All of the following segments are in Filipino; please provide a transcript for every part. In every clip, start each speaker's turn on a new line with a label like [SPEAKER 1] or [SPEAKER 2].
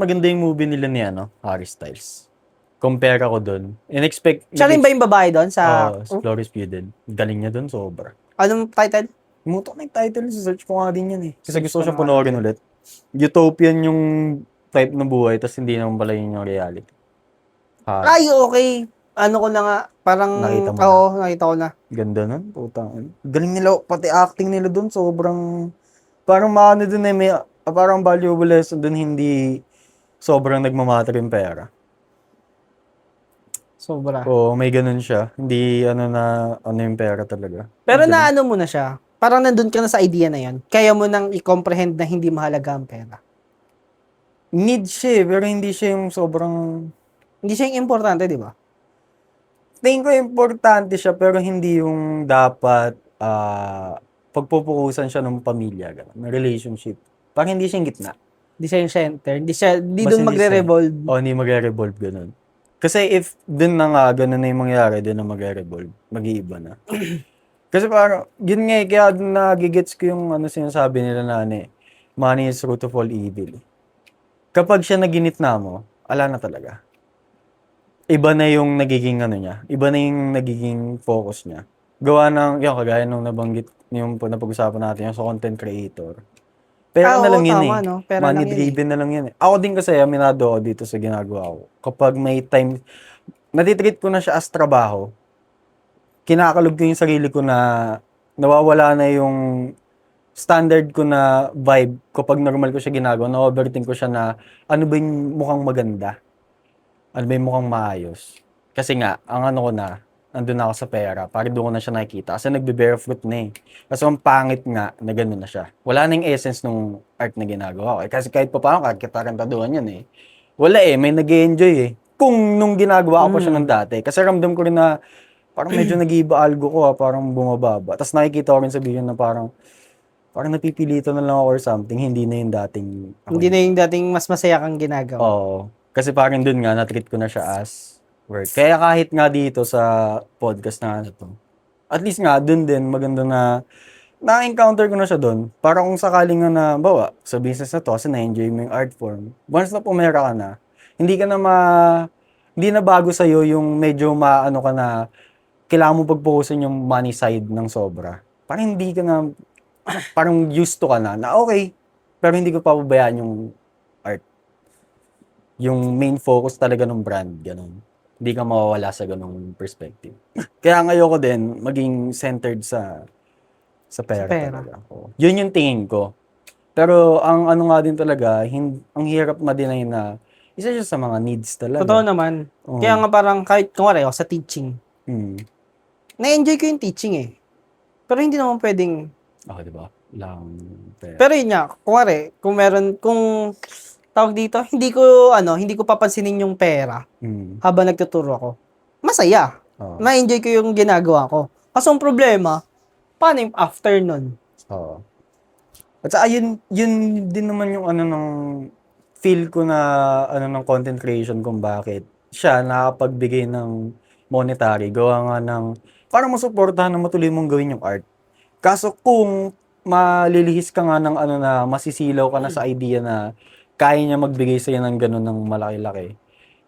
[SPEAKER 1] Maganda yung movie nila ni Harry Styles. Compare ako dun.
[SPEAKER 2] Siya rin ba yung babae doon sa...
[SPEAKER 1] Florence Pugh din. Galing niya dun, sobra.
[SPEAKER 2] Anong title?
[SPEAKER 1] Mutok na yung title, search ko nga din yan eh. Kasi
[SPEAKER 2] Search
[SPEAKER 1] gusto ko
[SPEAKER 2] ko
[SPEAKER 1] siyang
[SPEAKER 2] na nga
[SPEAKER 1] panoorin
[SPEAKER 2] din.
[SPEAKER 1] ulit. Utopian yung type ng buhay, tapos hindi naman pala yun yung reality.
[SPEAKER 2] Ay, okay. Ano ko na nga, parang...
[SPEAKER 1] Nakita mo na?
[SPEAKER 2] Oo, nakita ko na.
[SPEAKER 1] Ganda nun, putang. Galing nila, pati acting nila dun, sobrang... Parang maano dun eh, parang valuable lesson dun, hindi sobrang nagmamatter yung pera.
[SPEAKER 2] Sobra.
[SPEAKER 1] Oo, may ganun siya. Hindi yung pera talaga.
[SPEAKER 2] Pero
[SPEAKER 1] Galing.
[SPEAKER 2] naano mo na siya. Parang nandun ka na sa idea na yon. Kaya mo nang i-comprehend na hindi mahalaga ang pera.
[SPEAKER 1] Need siya pero hindi siya yung sobrang...
[SPEAKER 2] Hindi siya yung importante, di ba?
[SPEAKER 1] Tingin ko importante siya pero hindi yung dapat pagpupukusan siya ng pamilya, gano'n, ng relationship. Parang hindi siya yung gitna.
[SPEAKER 2] Hindi siya yung center. Hindi
[SPEAKER 1] Basta
[SPEAKER 2] doon
[SPEAKER 1] hindi
[SPEAKER 2] magre-revolve.
[SPEAKER 1] hindi magre-revolve, gano'n. Kasi if dun na nga, gano'n na yung mangyayari, dun na magre-revolve, mag-iiba na. Kasi parang, yun nga kaya nagigets ko yung sinasabi nila na money is root of all evil. Kapag siya naginitna mo, ala na talaga. Iba na yung nagiging niya. Iba na yung nagiging focus niya. Gawa ng, yung kagaya nung nabanggit, yung napag-usapan natin, yung sa content creator. Pera na
[SPEAKER 2] Oo,
[SPEAKER 1] lang yun
[SPEAKER 2] tama,
[SPEAKER 1] eh.
[SPEAKER 2] no? Pera
[SPEAKER 1] Money
[SPEAKER 2] lang yun
[SPEAKER 1] driven na lang yun eh. Ako din kasi, aminado ako dito sa ginagawa ko. Kapag may time, natitreat ko na siya as trabaho, kinakalog ko yung sarili ko na nawawala na yung standard ko na vibe kapag normal ko siya ginagawa, na-overthink ko siya na ano ba yung mukhang maganda? Ano ba yung mukhang maayos? Kasi nga, ang ko na, nandun na ako sa pera, parang doon ko na siya nakikita. Kasi nagbe-bear fruit na eh. Kasi ang pangit nga, na gano'n na siya. Wala na yung essence nung art na ginagawa ko. Kasi kahit pa paano, kahit kitarantaduhan yan eh. Wala eh, may nag-enjoy eh. Kung nung ginagawa ko pa siya ng dati. Kasi ramdam ko rin na, parang medyo nag-iiba algo ko parang bumababa. Tapos nakikita ko rin sa video na parang napipilitan na lang ako or something, hindi na yung dating ako
[SPEAKER 2] Hindi
[SPEAKER 1] yung
[SPEAKER 2] na yung dating mas masaya kang ginagawa.
[SPEAKER 1] Oo. Kasi parang dun nga, na-treat ko na siya as work. Kaya kahit nga dito sa podcast na to, at least nga, dun din, maganda na na-encounter ko na siya dun. Para kung sakaling nga na, bawa, sa business na to, kasi na-enjoy mo yung art form, once na pumera ka na, hindi ka na hindi na bago sa'yo yung medyo maano ka na, kailangan mo pag-focusin yung money side ng sobra. Parang hindi ka na, parang used to ka na okay, pero hindi ko pababayaan yung art. Yung main focus talaga ng brand, ganun. Hindi ka mawawala sa ganung perspective. Kaya ngayon ko din maging centered sa pera talaga. Oo. Yun yung tingin ko. Pero ang nga din talaga, ang hirap ma-deny na isa siya sa mga needs
[SPEAKER 2] Totoo
[SPEAKER 1] talaga.
[SPEAKER 2] naman. Kaya
[SPEAKER 1] Oo.
[SPEAKER 2] nga parang kahit kunwari ako sa teaching,
[SPEAKER 1] Hmm.
[SPEAKER 2] na-enjoy ko yung teaching eh. Pero hindi naman pwedeng...
[SPEAKER 1] Okay, di ba? Lang pera.
[SPEAKER 2] Pero yun nga, kunwari, kung tawag dito, hindi ko papansinin yung pera
[SPEAKER 1] Hmm.
[SPEAKER 2] habang nagtuturo ako. Masaya.
[SPEAKER 1] Oo.
[SPEAKER 2] Na-enjoy ko yung ginagawa ko. Kaso ang problema, paano yung after nun?
[SPEAKER 1] Oo. At saka yun din naman yung ng feel ko na ng content creation kung bakit siya nakapagbigay ng monetary gawa nga ng para masuportahan na matuloy mong gawin yung art. Kaso kung malilihis ka nga ng na masisilaw ka na sa idea na kaya niya magbigay sa'yo ng gano'n ng malaki-laki,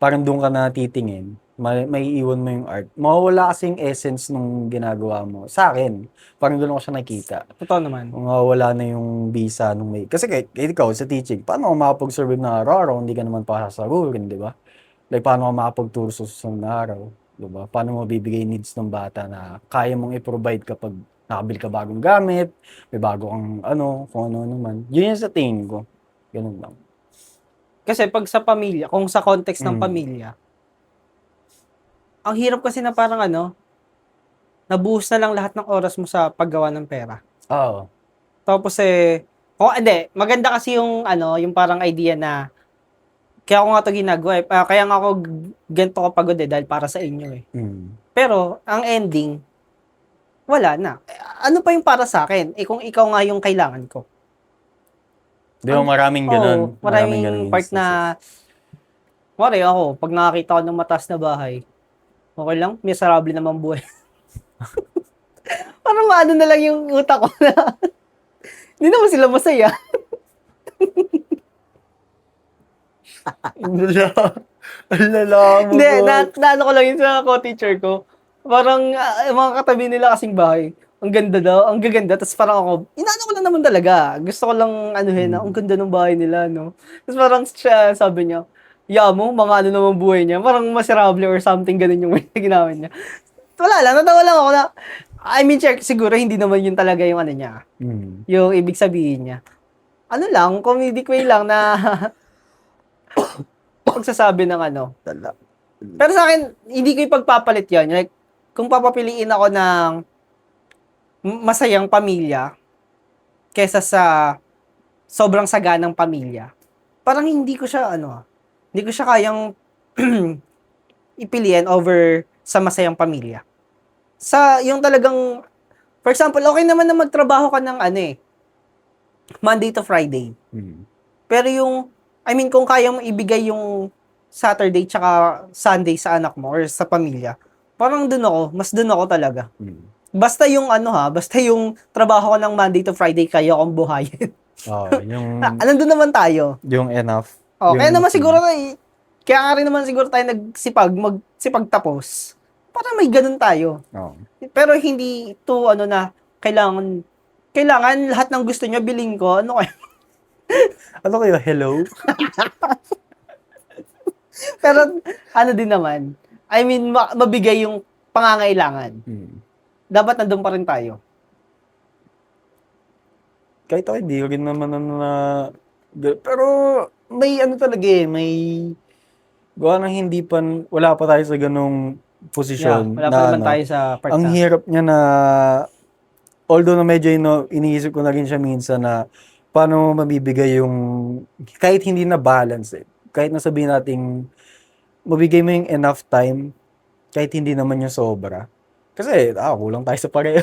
[SPEAKER 1] parang doon ka na titingin, may iwan mo yung art. Mawawala kasi yung essence nung ginagawa mo. Sa akin, parang doon ko siya nakita.
[SPEAKER 2] Totoo naman.
[SPEAKER 1] Mawawala na yung bisa nung may... Kasi kahit ikaw sa teaching, paano ka makapag-survive na araw-araw, hindi ka naman pasasagurin, di ba? Like, paano ka makapagturo sa susunod na araw, di ba? Paano mo bibigay needs ng bata na kaya mong i-provide kapag nakabili ka bagong gamit, may bago kang kung ano naman. Yun yung sa tingin ko. Ganun lang.
[SPEAKER 2] Kasi pag sa pamilya, kung sa context ng pamilya, ang hirap kasi na parang nabuhos na lang lahat ng oras mo sa paggawa ng pera.
[SPEAKER 1] Oo.
[SPEAKER 2] Tapos hindi, maganda kasi yung yung parang idea na kaya ako nga 'to ginagawa eh. Kaya nga ako ganito kapagod dahil para sa inyo eh. Pero ang ending wala na. Ano pa yung para sa akin? Kung ikaw nga yung kailangan ko.
[SPEAKER 1] Di ba maraming ganun?
[SPEAKER 2] Maraming
[SPEAKER 1] ganun
[SPEAKER 2] part na wari ako, pag nakakita ko ng mataas na bahay, okay lang, miserable naman buhay. Parang maano na lang yung utak ko na hindi naman sila masaya.
[SPEAKER 1] Ang lala mo,
[SPEAKER 2] Hindi,
[SPEAKER 1] boy.
[SPEAKER 2] naano ko lang yun sa co-teacher ko. Parang, yung mga katabi nila kasing bahay, ang ganda daw, ang gaganda. Tapos parang ako, inaano ko lang naman talaga. Gusto ko lang, anuhin, na, ang ganda ng bahay nila, no? Tapos parang siya, sabi niya, mo, mga ano naman buhay niya. Parang miserable or something, ganun yung ginawa niya. Wala lang, natawa lang ako na, I mean, check, siguro hindi naman yun talaga yung ano niya, yung ibig sabihin niya. Ano lang, comedic way lang na pagsasabi ng ano.
[SPEAKER 1] Tala.
[SPEAKER 2] Pero sa akin, hindi ko ipagpapalit yan. Like, kung papapiliin ako ng masayang pamilya kesa sa sobrang saganang pamilya, parang hindi ko siya, hindi ko siya kayang ipiliin over sa masayang pamilya. Sa, yung talagang, for example, okay naman na magtrabaho ka ng Monday to Friday. Pero yung, I mean, kung kaya mo ibigay yung Saturday tsaka Sunday sa anak mo or sa pamilya, parang mas dun ako talaga. Basta yung basta yung trabaho ko ng Monday to Friday, kaya akong buhayin.
[SPEAKER 1] Yung,
[SPEAKER 2] Nandun naman tayo.
[SPEAKER 1] yung enough.
[SPEAKER 2] Kaya
[SPEAKER 1] Yung,
[SPEAKER 2] naman siguro kaya nga rin naman siguro tayo magsipag tapos. Para may ganun tayo. Pero hindi to na kailangan lahat ng gusto nyo biling ko. Ano kayo?
[SPEAKER 1] Ano kayo, hello?
[SPEAKER 2] Pero din naman. I mean, mabigay yung pangangailangan. Dapat nandun pa rin tayo.
[SPEAKER 1] Kahit ako, hindi ko rin naman pero may talaga may gawa ng hindi pa, wala pa tayo sa ganong posisyon
[SPEAKER 2] Wala
[SPEAKER 1] na
[SPEAKER 2] pa naman tayo sa part
[SPEAKER 1] ang
[SPEAKER 2] na.
[SPEAKER 1] hirap niya na, although na medyo iniisip ko na rin siya minsan na paano mabibigay yung, kahit hindi na balance kahit na sabihin natin, mabigay mo yung enough time, kahit hindi naman yung sobra. Kasi, kulang tayo sa pareho.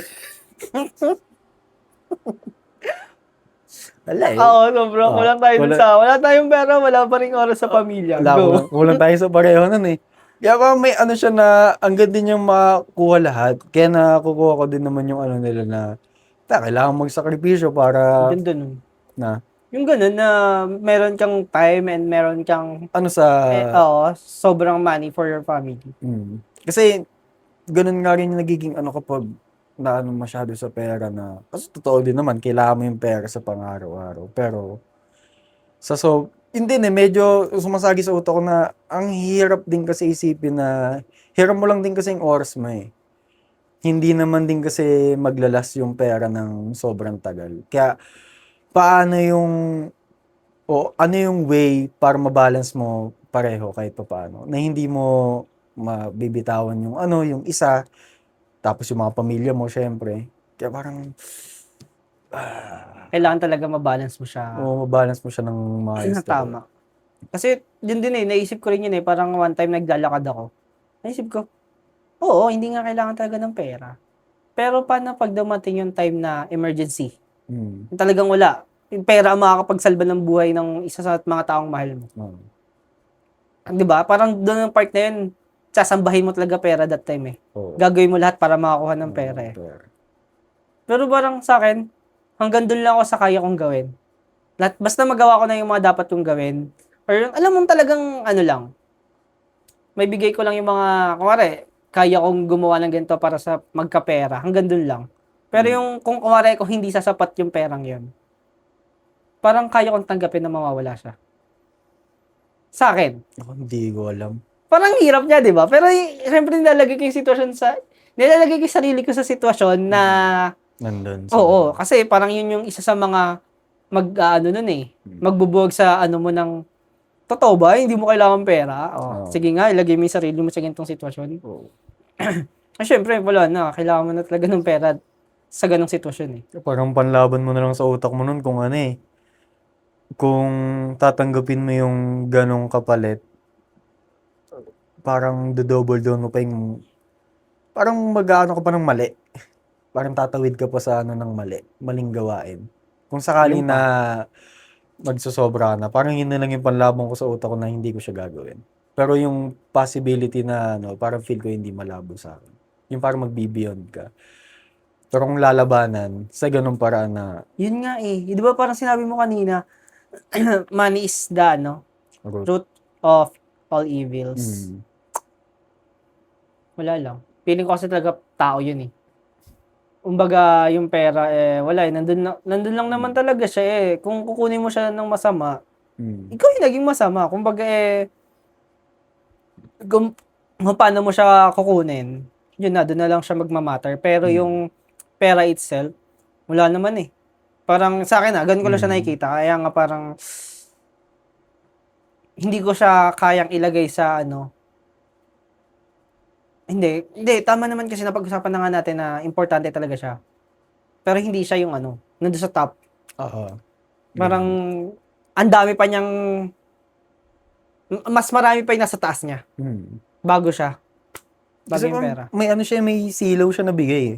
[SPEAKER 1] Wala
[SPEAKER 2] Oo, sobrang kulang tayo dun wala tayong pera, wala pa rin oras sa pamilya. Go.
[SPEAKER 1] Kulang tayo sa pareho nun eh. Kaya pa may siya na, ang ganda niyang makuha lahat. Kaya nakukuha ko din naman yung nila na, kailangan magsakripisyo para,
[SPEAKER 2] Ganda nun.
[SPEAKER 1] na,
[SPEAKER 2] Yung ganun na meron kang time and meron kang sobrang money for your family.
[SPEAKER 1] Kasi, ganun nga rin yung nagiging kapag masyado sa pera na, kasi totoo din naman, kailangan mo yung pera sa pang-araw-araw. Pero, hindi medyo sumasagi sa utak ko na ang hirap din kasi isipin na, hirap mo lang din kasi yung oras mo eh. Hindi naman din kasi maglalas yung pera ng sobrang tagal. Kaya, paano ano yung way para mabalance mo pareho kahit pa paano, na hindi mo mabibitawan yung yung isa, tapos yung mga pamilya mo, syempre. Kaya parang,
[SPEAKER 2] Kailangan talaga mabalance mo siya.
[SPEAKER 1] mabalance mo siya ng maayos.
[SPEAKER 2] Tama. Kasi, yun din naisip ko rin yun parang one time naglalakad ako. Naisip ko, oo, hindi nga kailangan talaga ng pera. Pero paano pag dumating yung time na emergency? Yung talagang wala. Yung pera ang makakapagsalba ng buhay ng isa sa mga taong mahal mo. Diba? Parang doon yung part na yun, sasambahin mo talaga pera that time eh. Gagawin mo lahat para makakuha ng pera eh. Pero parang sa akin, hanggang doon lang ako sa kaya kong gawin. Basta magawa ko na yung mga dapat kong gawin. Or alam mo talagang lang, may bigay ko lang yung mga, kumare, kaya kong gumawa ng ganito para sa magkapera. Hanggang doon lang. Pero yung, kung kumare ko hindi sasapat yung perang yun, parang kaya kong tanggapin na mawawala siya. Sa akin.
[SPEAKER 1] Hindi ko alam.
[SPEAKER 2] Parang hirap niya, di ba? Pero siyempre nilalagay ko yung nilalagay ko yung sarili ko sa sitwasyon na,
[SPEAKER 1] nandun.
[SPEAKER 2] Oo, kasi parang yun yung isa sa mga magbubuwag sa mo ng, totoo ba? Hindi mo kailangan pera? Sige nga, ilagay mo yung sarili mo sa ganitong sitwasyon. Siyempre, wala na. Kailangan mo na talaga ng pera sa ganong sitwasyon eh.
[SPEAKER 1] Parang panlaban mo na lang sa utak mo nun kung kung tatanggapin mo yung ganong kapalit, parang double down mo pa yung, parang mag-aano ka pa ng mali. Parang tatawid ka pa sa ng maling gawain. Kung sakali na magsosobra na, parang yun na lang yung panlaban ko sa utak ko na hindi ko siya gagawin. Pero yung possibility na parang feel ko hindi malabo sa akin. Yung parang magbe-beyond ka. Pero kung lalabanan, sa ganung paraan na,
[SPEAKER 2] Yun nga eh. Di ba parang sinabi mo kanina, money is the Root of all evils.
[SPEAKER 1] Mm.
[SPEAKER 2] Wala lang. Feeling ko kasi talaga tao yun eh. Kumbaga, yung pera, wala eh. Nandun lang naman talaga siya eh. Kung kukunin mo siya ng masama, ikaw yung naging masama. Kumbaga kung paano mo siya kukunin, yun na, doon na lang siya magmamatter. Pero yung pera itself, wala naman eh. Parang sa akin ganun ko lang siya nakikita. Kaya nga parang, hindi ko siya kayang ilagay sa hindi, tama naman kasi napag-usapan na nga natin na importante talaga siya. Pero hindi siya yung nandun sa top.
[SPEAKER 1] Oo.
[SPEAKER 2] Parang, ang dami pa niyang, mas marami pa yung nasa taas niya. Bago siya. Bago
[SPEAKER 1] Kasi
[SPEAKER 2] yung pera.
[SPEAKER 1] may siya, may silaw siya na bigay eh.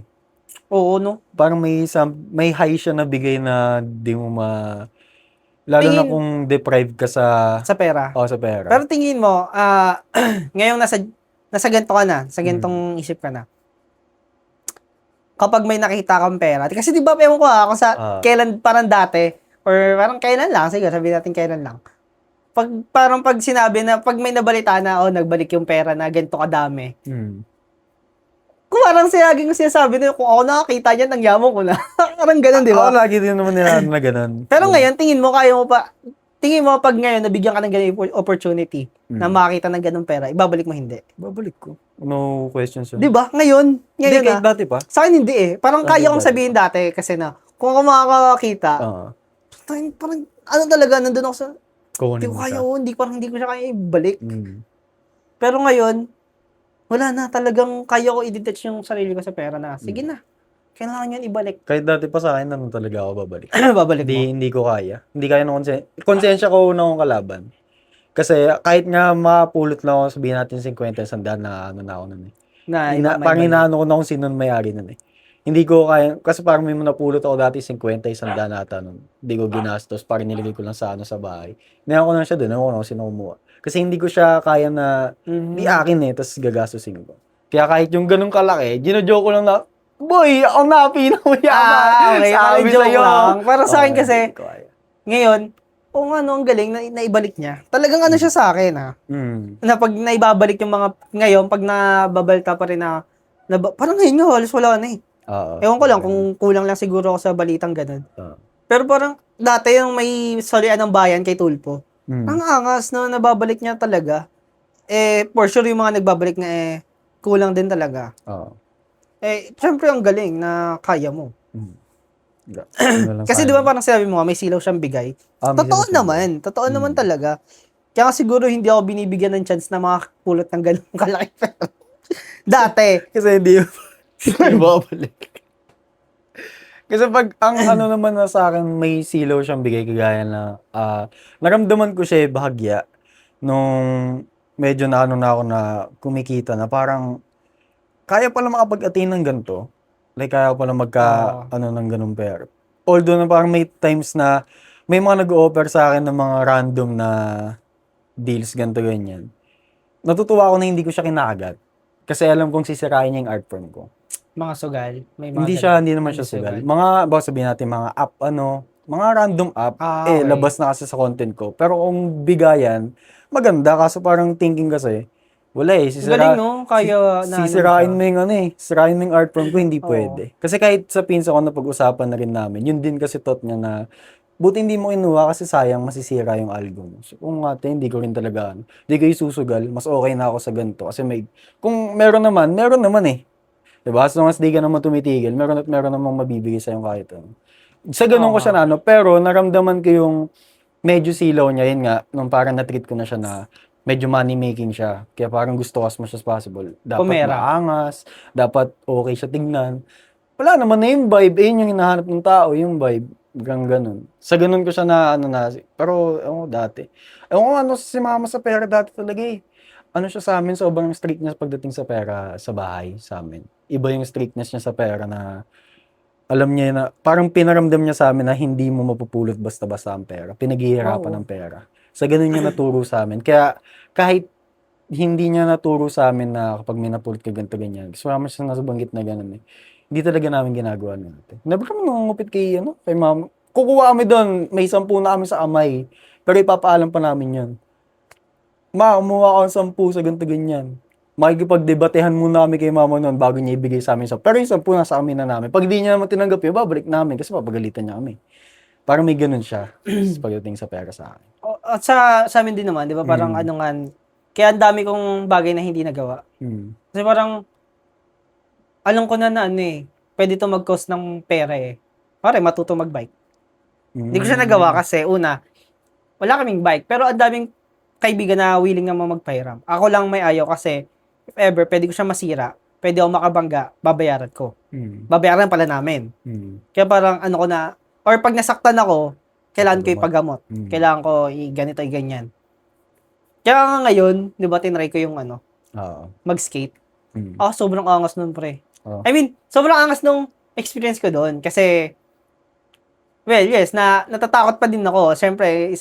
[SPEAKER 2] Oo, no?
[SPEAKER 1] Parang may high siya na bigay na di mo lalo na kung deprived ka sa
[SPEAKER 2] pera.
[SPEAKER 1] sa pera.
[SPEAKER 2] Pero tingin mo, ngayong nasa ganito ka na, sa ganitong isip ka na, kapag may nakita kang pera, kasi di ba, ewan ko kung sa kailan, parang dati, or parang kailan lang, sige, sabihin natin kailan lang. Pag sinabi na, pag may nabalita na, nagbalik yung pera na ganito kadami. Kung parang laging sinasabi na, kung ako nakakita niyan, ang yaman ko na. Parang ganun, di ba?
[SPEAKER 1] Ako lagi din naman nila na ganun.
[SPEAKER 2] Pero ngayon, tingin mo pag ngayon, nabigyan ka ng ganung opportunity na makakita ng ganung pera, ibabalik mo hindi?
[SPEAKER 1] Babalik ko. No questions yun.
[SPEAKER 2] Di ba? Ngayon
[SPEAKER 1] Hindi, kahit dati pa.
[SPEAKER 2] Sa akin hindi eh. Parang kaya kong sabihin dati kasi kung ako makakakita, parang talaga, nandun ako sa, hindi ko kaya hindi ko siya kaya ibalik. Pero ngayon, wala na, talagang kaya ko i-detach yung sarili ko sa pera na, sige na, kailangan yun ibalik.
[SPEAKER 1] Kahit dati pa sa akin, talaga ako babalik.
[SPEAKER 2] Babalik mo?
[SPEAKER 1] Hindi ko kaya. Hindi kaya ng konsensya ko na akong kalaban. Kasi kahit nga mapulot lang ako, sabihin natin 50, 100 na na ako nun eh. Parang inaano ko na kung sino may-ari nun eh. Hindi ko kaya, kasi parang may napulot ako dati 50, 100 na ata nun. Hindi ko ginastos, parang nilagay ko lang sa sa bahay. Inaano ko lang siya doon, ako sino kumuha. Kasi hindi ko siya kaya na, di akin eh, tapos gagastusin ko. Kaya kahit yung ganun kalaki, ginojoke ko lang na, boy, ako na pinamayaman.
[SPEAKER 2] Okay,
[SPEAKER 1] Sabi
[SPEAKER 2] joke
[SPEAKER 1] sa'yo.
[SPEAKER 2] lang. Para sa akin kasi, ngayon, ang galing na naibalik niya. Talagang siya sa akin na pag naibabalik yung mga, ngayon, pag nababalta pa rin parang ngayon nga, halos wala na eh. Ewan ko lang, kung kulang lang siguro ako sa balitang ganun. Pero parang, dati yung may salian ng bayan kay Tulpo, ang angas na nababalik niya talaga. For sure yung mga nagbabalik na kulang din talaga. Syempre ang galing na kaya mo. Kasi di ba parang sinabi mo, may silaw siyang bigay. Totoo naman talaga. Kaya siguro hindi ako binibigyan ng chance na makapulot ng ganung kalaki. Dati.
[SPEAKER 1] Kasi hindi babalik. Kasi pag ang naman na sa akin, may silaw siyang bigay, kagaya na naramdaman ko siya bahagya nung medyo na ako na kumikita na parang kaya pala makapag-attain ng ganito. Like kaya pala ng ganung pera. Although na parang may times na may mga nag-o-offer sa akin ng mga random na deals, ganito ganyan. Natutuwa ako na hindi ko siya kinagat. Kasi alam kong sisirain niya yung art form ko.
[SPEAKER 2] Mga sugal.
[SPEAKER 1] Hindi naman siya sugal. Mga, baka sabihin natin, mga app, mga random app, okay. Labas na kasi sa content ko. Pero kung bigayan, maganda. Kaso parang thinking kasi, wala eh.
[SPEAKER 2] Galing no? Kaya
[SPEAKER 1] sisirain mo yung sisirain mo yung art form ko, hindi pwede. Kasi kahit sa pinsa ko na pag-usapan na rin namin, yun din kasi thought niya na, buti hindi mo inuha kasi sayang masisira yung album. So, kung hindi ko rin talaga, hindi ko isusugal, mas okay na ako sa ganito. Kasi kung meron naman eh. Diba? As long as di ka naman tumitigil, meron namang mabibigay sa'yo kahit ano. Sa ganun ko siya pero naramdaman ko yung medyo silaw niya, yun nga, nung parang na-treat ko na siya na medyo money-making siya. Kaya parang gusto as much as possible. Dapat maangas, dapat okay siya tignan. Wala naman na yung vibe, yun yung hinahanap ng tao, yung vibe. Hanggang ganun. Sa ganun ko siya pero dati. Si mama sa pera dati talaga eh. Siya sa amin, sobrang strict niya pagdating sa pera sa bahay, sa amin. Iba yung strictness niya sa pera na alam niya na, parang pinaramdam niya sa amin na hindi mo mapupulot basta-basta ang pera. Pinaghihirapan ng pera. Sa ganun niya naturo sa amin. Kaya kahit hindi niya naturo sa amin na kapag may napulot ka ganito ganyan, kasi wala siya nasabanggit na ganun eh. Hindi talaga namin ginagawa natin. Never kami nangungupit kay mama. Kukuha kami doon, may 10 na kami sa amay. Pero ipapaalam pa namin yun. Kumuha ako ng 10 sa ganito ganyan. Makikipagdebatehan muna kami kay mama noon bago niya ibigay sa amin. Pero yung 10 nasa amin na namin. Pag di niya naman tinanggap yun, babalik namin kasi papagalitan niya kami. Parang may ganun siya pagdating sa pera sa akin.
[SPEAKER 2] At sa amin din naman, di ba, parang ano nga, kaya ang dami kong bagay na hindi nagawa. Kasi parang, alam ko na ano eh, pwede to mag-cost ng pera eh. Pare, matuto mag-bike. Hindi ko siya nagawa kasi, una, wala kaming bike, pero ang daming kaibigan na willing naman magpahiram. Ako lang may ayaw kasi, if ever, pwede ko siya masira, pwede ako makabangga, babayaran ko. Babayaran pala namin. Kaya parang, ano ko na, or pag nasaktan ako, kailangan ko ipagamot. Kailangan ko ganito, ganyan. Kaya nga ngayon, di ba, tinry ko yung mag-skate. Sobrang angas nun, pre. I mean, sobrang angas nung experience ko doon. Kasi, well, yes, natatakot pa din ako. Siyempre,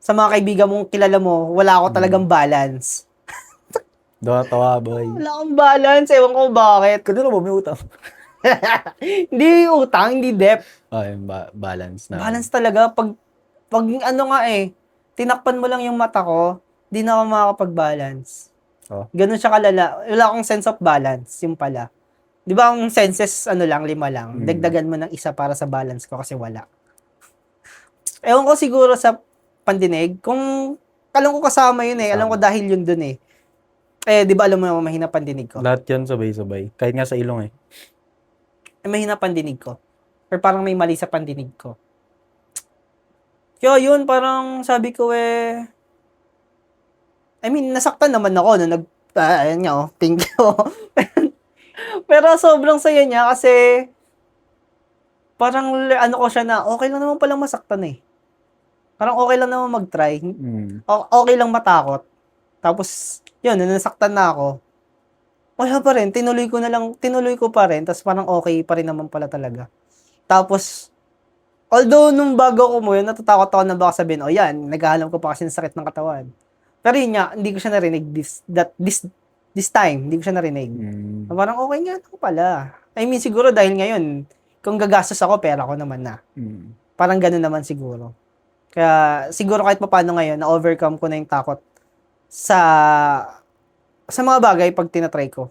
[SPEAKER 2] sa mga kaibigan mong kilala mo, wala ako talagang balance.
[SPEAKER 1] Tawa, boy.
[SPEAKER 2] Wala akong balance. Ewan ko bakit.
[SPEAKER 1] Kanina ba may utang?
[SPEAKER 2] Hindi utang, hindi debt.
[SPEAKER 1] Yung balance na.
[SPEAKER 2] Balance talaga. Pag ano nga eh, tinakpan mo lang yung mata ko, di na ako makakapag-balance. Ganun siya kalala. Wala akong sense of balance, yung pala. Di ba ang senses, 5 lang. Dagdagan mo ng isa para sa balance ko kasi wala. Ewan ko siguro sa pandinig, kung alam ko kasama yun eh, alam ko dahil yun dun eh. Di ba alam mo naman mahina pandinig ko?
[SPEAKER 1] Lahat yan sabay-sabay. Kahit nga sa ilong eh.
[SPEAKER 2] Mahina pandinig ko. Or parang may mali sa pandinig ko. Kaya yun, parang sabi ko I mean, nasaktan naman ako nung ayan nga thank you. Pero sobrang saya niya kasi parang ano ko siya na okay lang naman palang masaktan eh. Parang okay lang naman mag-try. Okay lang matakot. Tapos, yun, nasaktan na ako. Wala pa rin, tinuloy ko pa rin, tapos parang okay pa rin naman pala talaga. Tapos, although nung bago ko mo yun, natatakot ako na baka sabihin, yan, naghahalam ko pa kasi ng sakit ng katawan. Pero yun nga, hindi ko siya narinig this time, hindi ko siya narinig. Parang okay nga ako pala. I mean, siguro dahil ngayon, kung gagastos ako, pera ko naman na. Parang ganun naman siguro. Kaya, siguro kahit paano ngayon, na-overcome ko na yung takot sa mga bagay pag tinatry ko.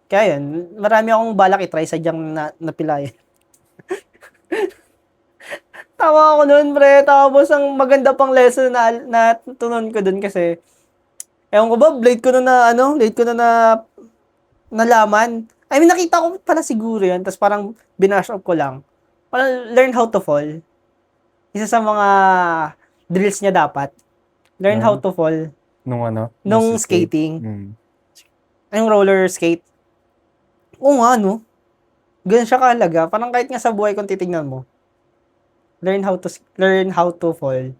[SPEAKER 2] Kaya yun, marami akong balak itry, sadyang napilayan. Tawa ako nun, pre. Tapos, ang maganda pang lesson na tunon ko dun kasi, ewan ko ba, late ko na nalaman. I mean, nakita ko pala siguro yan, tapos parang binash up ko lang. Parang learn how to fall. Isa sa mga drills niya dapat. Learn how to fall. Nung skating. Yung roller skate. Oo nga, no? Ganun siya kahalaga. Parang kahit nga sa buhay kung titignan mo. Learn how to fall.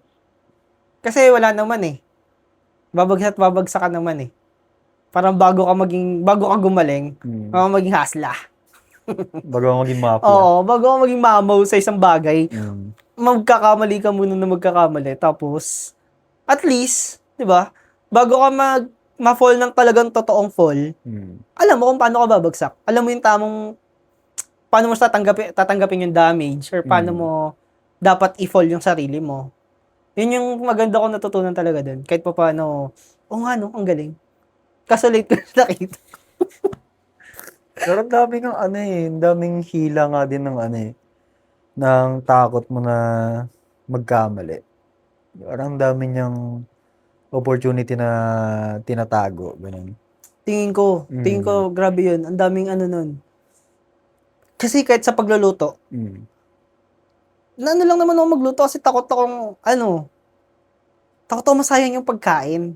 [SPEAKER 2] Kasi wala naman eh. Babagsak ka naman eh. Parang bago ka gumaling, bago maging hasla.
[SPEAKER 1] Bago ka maging mafia.
[SPEAKER 2] Oo, bago ka maging mamaw sa isang bagay, magkakamali ka muna na magkakamali. Tapos, at least, di ba, bago ka ma-fall ng talagang totoong fall, alam mo kung paano ka babagsak. Alam mo yung paano mo tatanggapin yung damage or paano mo dapat i-fall yung sarili mo. Yun yung maganda ko natutunan talaga dun. Kahit pa paano, nga no, ang galing. Kaso late ko nakita.
[SPEAKER 1] Pero daming hila nga din ng takot mo na magkamali. Parang dami niyang opportunity na tinatago, ganun.
[SPEAKER 2] Tingin ko, grabe yun. Ang daming nun. Kasi kahit sa pagluluto, lang naman ako magluto kasi takot akong masayang yung pagkain.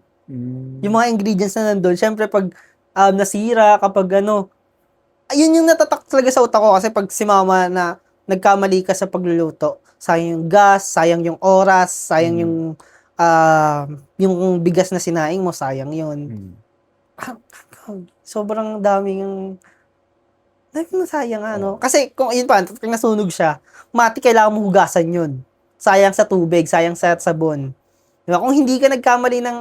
[SPEAKER 2] Yung mga ingredients na nandun. Siyempre, pag nasira, kapag ayun yung natatak talaga sa utak ko kasi pag si mama na nagkamali ka sa pagluluto, sayang yung gas, sayang yung oras, sayang yung bigas na sinaing mo, sayang yun. Sobrang daming sayang Kasi kung yun pa, kung nasunog siya, mati kailangan mo hugasan yun. Sayang sa tubig, sayang sa sabon. Diba? Kung hindi ka nagkamali ng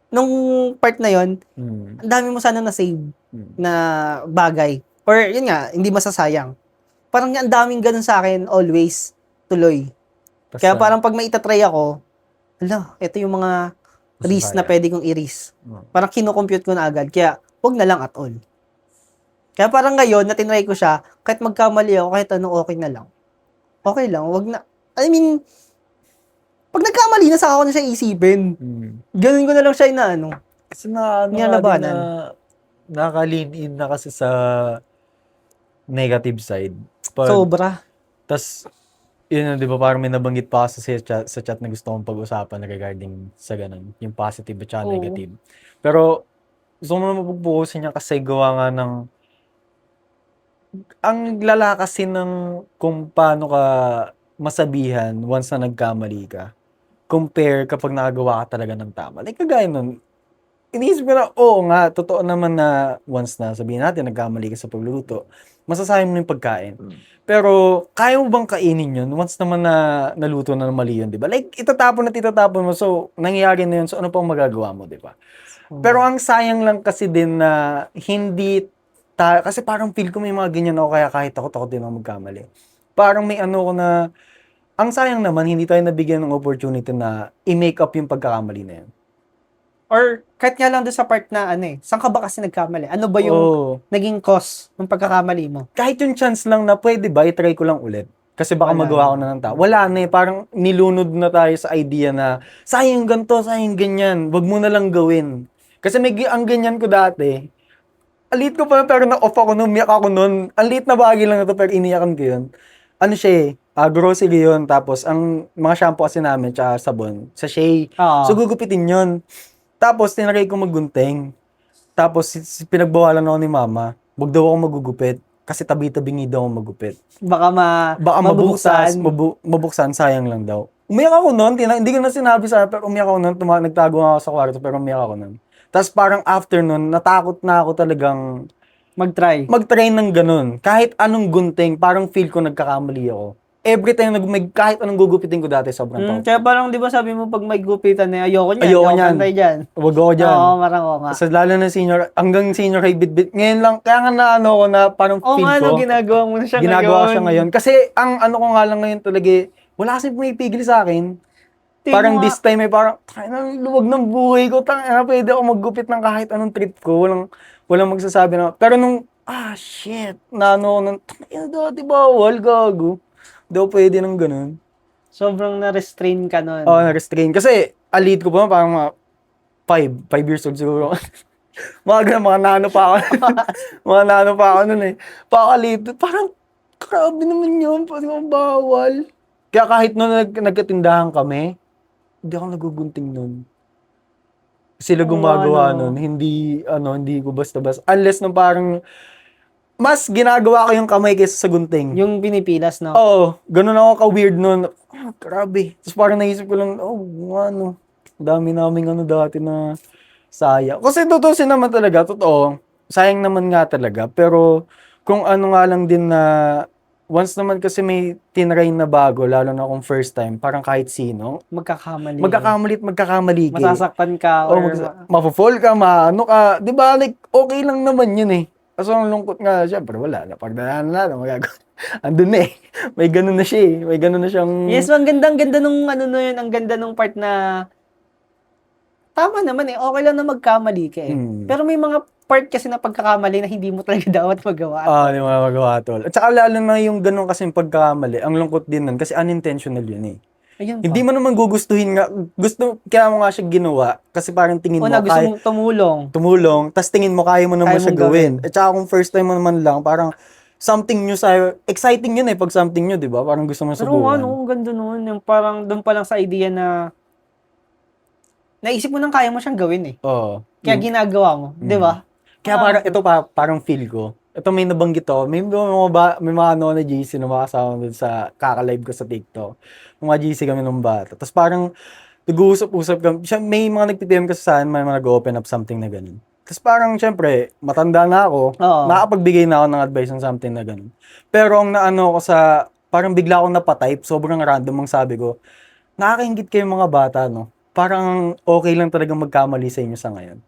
[SPEAKER 2] nung part na yon, ang dami mo sana na-save na bagay. Or yun nga, hindi masasayang. Parang ang daming ganun sa akin, always, tuloy. Kaya parang pag may itatry ako, hala, ito yung mga risk na
[SPEAKER 1] Masasaya.
[SPEAKER 2] pwede kong i-risk.
[SPEAKER 1] Hmm.
[SPEAKER 2] Parang kinocompute ko na agad. Kaya, wag na lang at all. Kaya parang ngayon, na tinry ko siya, kahit magkamali ako, kahit ano, okay na lang. Okay lang, wag na. I mean, pag nagkamali na, saka ko na siya isipin. Ganun ko na lang siya na ano.
[SPEAKER 3] Kasi na ano nga din na
[SPEAKER 2] Nilalabanan.
[SPEAKER 3] naka-lean in na kasi sa negative side.
[SPEAKER 2] Sobra.
[SPEAKER 3] Tas yun, di ba, parang may nabanggit pa kasi sa chat na gusto kong pag-usapan regarding sa ganun, yung positive at saka
[SPEAKER 2] Oo.
[SPEAKER 3] negative. Pero gusto ko naman mapag-focusin niya kasi gawa nga ng ang lala kasi ng kung paano ka masabihan once na nagkamali ka compare kapag nakagawa ka talaga ng tama. Like, kagaya nun, iniisip ko na, oo nga, totoo naman na once na sabihin natin, nagkamali ka sa pagluluto, masasayang mo yung pagkain. Pero, kaya mo bang kainin yun once naman na naluto na ng mali yun, di ba? Like, itatapon mo. So, nangyayari na yun. So, ano pang magagawa mo, di ba? Pero, ang sayang lang kasi din na hindi kasi parang feel ko may mga ganyan ako, kaya kahit takot din ako magkamali. Parang may ano ko na, ang sayang naman, hindi tayo nabigyan ng opportunity na i-make up yung pagkakamali na yun.
[SPEAKER 2] Or, kahit nga lang doon sa part na, ano eh, saan ka ba kasi nagkamali? Ano ba yung
[SPEAKER 3] Oo.
[SPEAKER 2] naging cause ng pagkakamali mo?
[SPEAKER 3] Kahit yung chance lang na pwede ba, i-try ko lang ulit. Kasi baka
[SPEAKER 2] Wala
[SPEAKER 3] magawa ko
[SPEAKER 2] na.
[SPEAKER 3] na ng tao. Wala na eh, parang nilunod na tayo sa idea na, sayang ganito, sayang ganyan, wag mo na lang gawin. Kasi ang ganyan ko dati, alit ko pa, pero na-off ako nun, umiyak ako nun. Ang liit na bagay lang na to, pero iniyakan ko yun. Ano siya grocery yun, tapos ang mga shampoo kasi namin, tsaka sabon, sa Shea.
[SPEAKER 2] Oo.
[SPEAKER 3] So, gugupitin yun. Tapos, tinry ko maggunting. Tapos, pinagbawalan ako ni mama. Wag daw ako magugupit. Kasi tabi-tabingi daw ako magupit.
[SPEAKER 2] Baka
[SPEAKER 3] Baka
[SPEAKER 2] mabuksan.
[SPEAKER 3] mabuksan, sayang lang daw. Umiyak ako nun. Hindi ko na sinabi sa pero umiyak ako nun. Nagtago ako sa kwarto, pero umiyak ako nun. Tapos parang after nun, natakot na ako talagang
[SPEAKER 2] Mag-try.
[SPEAKER 3] mag-try ng ganun. Kahit anong gunting, parang feel ko nagkakamali ako. Every time kahit anong gugupitin ko dati, sobrang takot.
[SPEAKER 2] Kaya parang, di ba sabi mo, pag may gupitan na, ayoko niyan.
[SPEAKER 3] Ayoko niyan.
[SPEAKER 2] Try dyan.
[SPEAKER 3] Wag ako dyan.
[SPEAKER 2] Oo, parang oo nga.
[SPEAKER 3] So, lalo na hanggang senior high bit. Ngayon lang, kaya nga na ano ko na parang
[SPEAKER 2] Oo
[SPEAKER 3] feel
[SPEAKER 2] nga,
[SPEAKER 3] ko.
[SPEAKER 2] ginagawa mo na siya
[SPEAKER 3] Ginagawa siya ngayon. Kasi ang ano ko nga lang ngayon talaga, wala kasi pumipigil sa akin.
[SPEAKER 2] Tingin
[SPEAKER 3] Parang
[SPEAKER 2] mo
[SPEAKER 3] this time ay parang, luwag ng buhay ko. Pwede ako maggupit ng kahit anong trip ko. Walang magsasabi na. Pero nung, shit, na ano, dati bawal, gago. Daw pwede ng ganun.
[SPEAKER 2] sobrang na-restrain ka nun.
[SPEAKER 3] Oo, na-restrain. Kasi, alit ko pa, parang mga 5 years old siguro. mga nano pa ako. Mga nano pa ako nun eh. Pakalit. Parang, grabe naman yun. Pwede mo bawal. Kaya kahit nung nagkatindahan kami, hindi ako nagugunting nun. Sila gumagawa nun. Hindi ko basta-basta. Unless nung parang, mas ginagawa ko yung kamay kaysa sa gunting.
[SPEAKER 2] Yung pinipilas, no?
[SPEAKER 3] Oo, ganun ako ka-weird nun. Grabe. Tapos parang naisip ko lang, dami naming dati na sayang. Kasi tutusin naman talaga, totoo. Sayang naman nga talaga. Pero kung ano nga lang din na, once naman kasi may tinry na bago, lalo na kung first time, parang kahit sino,
[SPEAKER 2] Magkakamali.
[SPEAKER 3] magkakamali ka.
[SPEAKER 2] Masasaktan ka or
[SPEAKER 3] Mafo-fall ka, maano ka. Di ba, like, okay lang naman yun eh. Kaso ang lungkot nga, syempre, wala na. Pagdaan na, magagawa. Andun na eh. May ganun na siya eh. May ganun na siyang...
[SPEAKER 2] Yes, ang ganda nung ano na yun, ang ganda nung part na tama naman eh, okay lang na magkamali ka eh. Pero may mga part kasi na pagkakamali na hindi mo talaga dapat magawa.
[SPEAKER 3] Hindi mo magawa tol. At saka lalo na yung ganun kasing pagkakamali, ang lungkot din nun kasi unintentional yun eh.
[SPEAKER 2] Ayun
[SPEAKER 3] Hindi mo naman gugustuhin nga, kaya mo nga siya ginawa kasi parang tingin mo
[SPEAKER 2] gusto mong
[SPEAKER 3] tumulong, tas tingin mo kaya mo naman siya gawin. At saka kung first time mo naman lang, parang something new sa'yo, exciting yun eh pag something new, di ba? Parang gusto mo subukan.
[SPEAKER 2] Pero ang ganda nun, yung parang doon pa lang sa idea na naisip mo nang kaya mo siyang gawin eh.
[SPEAKER 3] Oo.
[SPEAKER 2] Kaya ginagawa mo, di ba?
[SPEAKER 3] Kaya parang ito parang feel ko. Ito may nabanggit ako. May mga na GC na makasama dun sa kaka-live ko sa TikTok. Mga GC kami nung bata. Tapos parang nag-uusap-usap kami. May mga nagpipm kasi sa akin, may mga nag-open up something na ganun. Tapos parang syempre, matanda na ako.
[SPEAKER 2] Oo.
[SPEAKER 3] Nakapagbigay na ako ng advice on something na ganun. Pero ang naano ko parang bigla akong napatype, sobrang random ang sabi ko, nakakaingit kayo mga bata, no? Parang okay lang talaga magkamali sa inyo sa ngayon.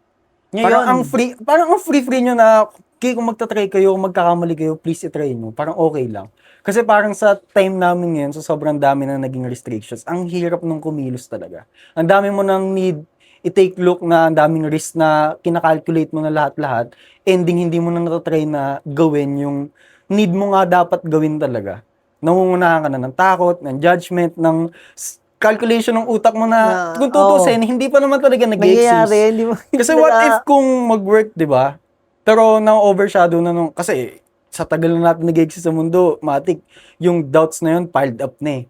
[SPEAKER 3] Parang ang free nyo na, kung magta-try kayo, kung magkakamali kayo, please i-try nyo. Parang okay lang.
[SPEAKER 1] Kasi parang sa time namin ngayon, so sobrang dami na naging restrictions, ang hirap nung kumilos talaga. Ang dami mo nang need i-take look na ang daming risk na kinakalculate mo na lahat-lahat, ending hindi mo na natatry na gawin yung need mo nga dapat gawin talaga. Nangungunahan ka na ng takot, ng judgment, ng calculation ng utak mo na kung tutusin, hindi pa naman talaga nag-exist.
[SPEAKER 2] Nangyayari, hindi mo.
[SPEAKER 1] Kasi what if kung mag-work, di ba? Pero na-overshadow na nung, kasi sa tagal na natin nag-exist sa mundo, matik, yung doubts na yun, piled up na eh.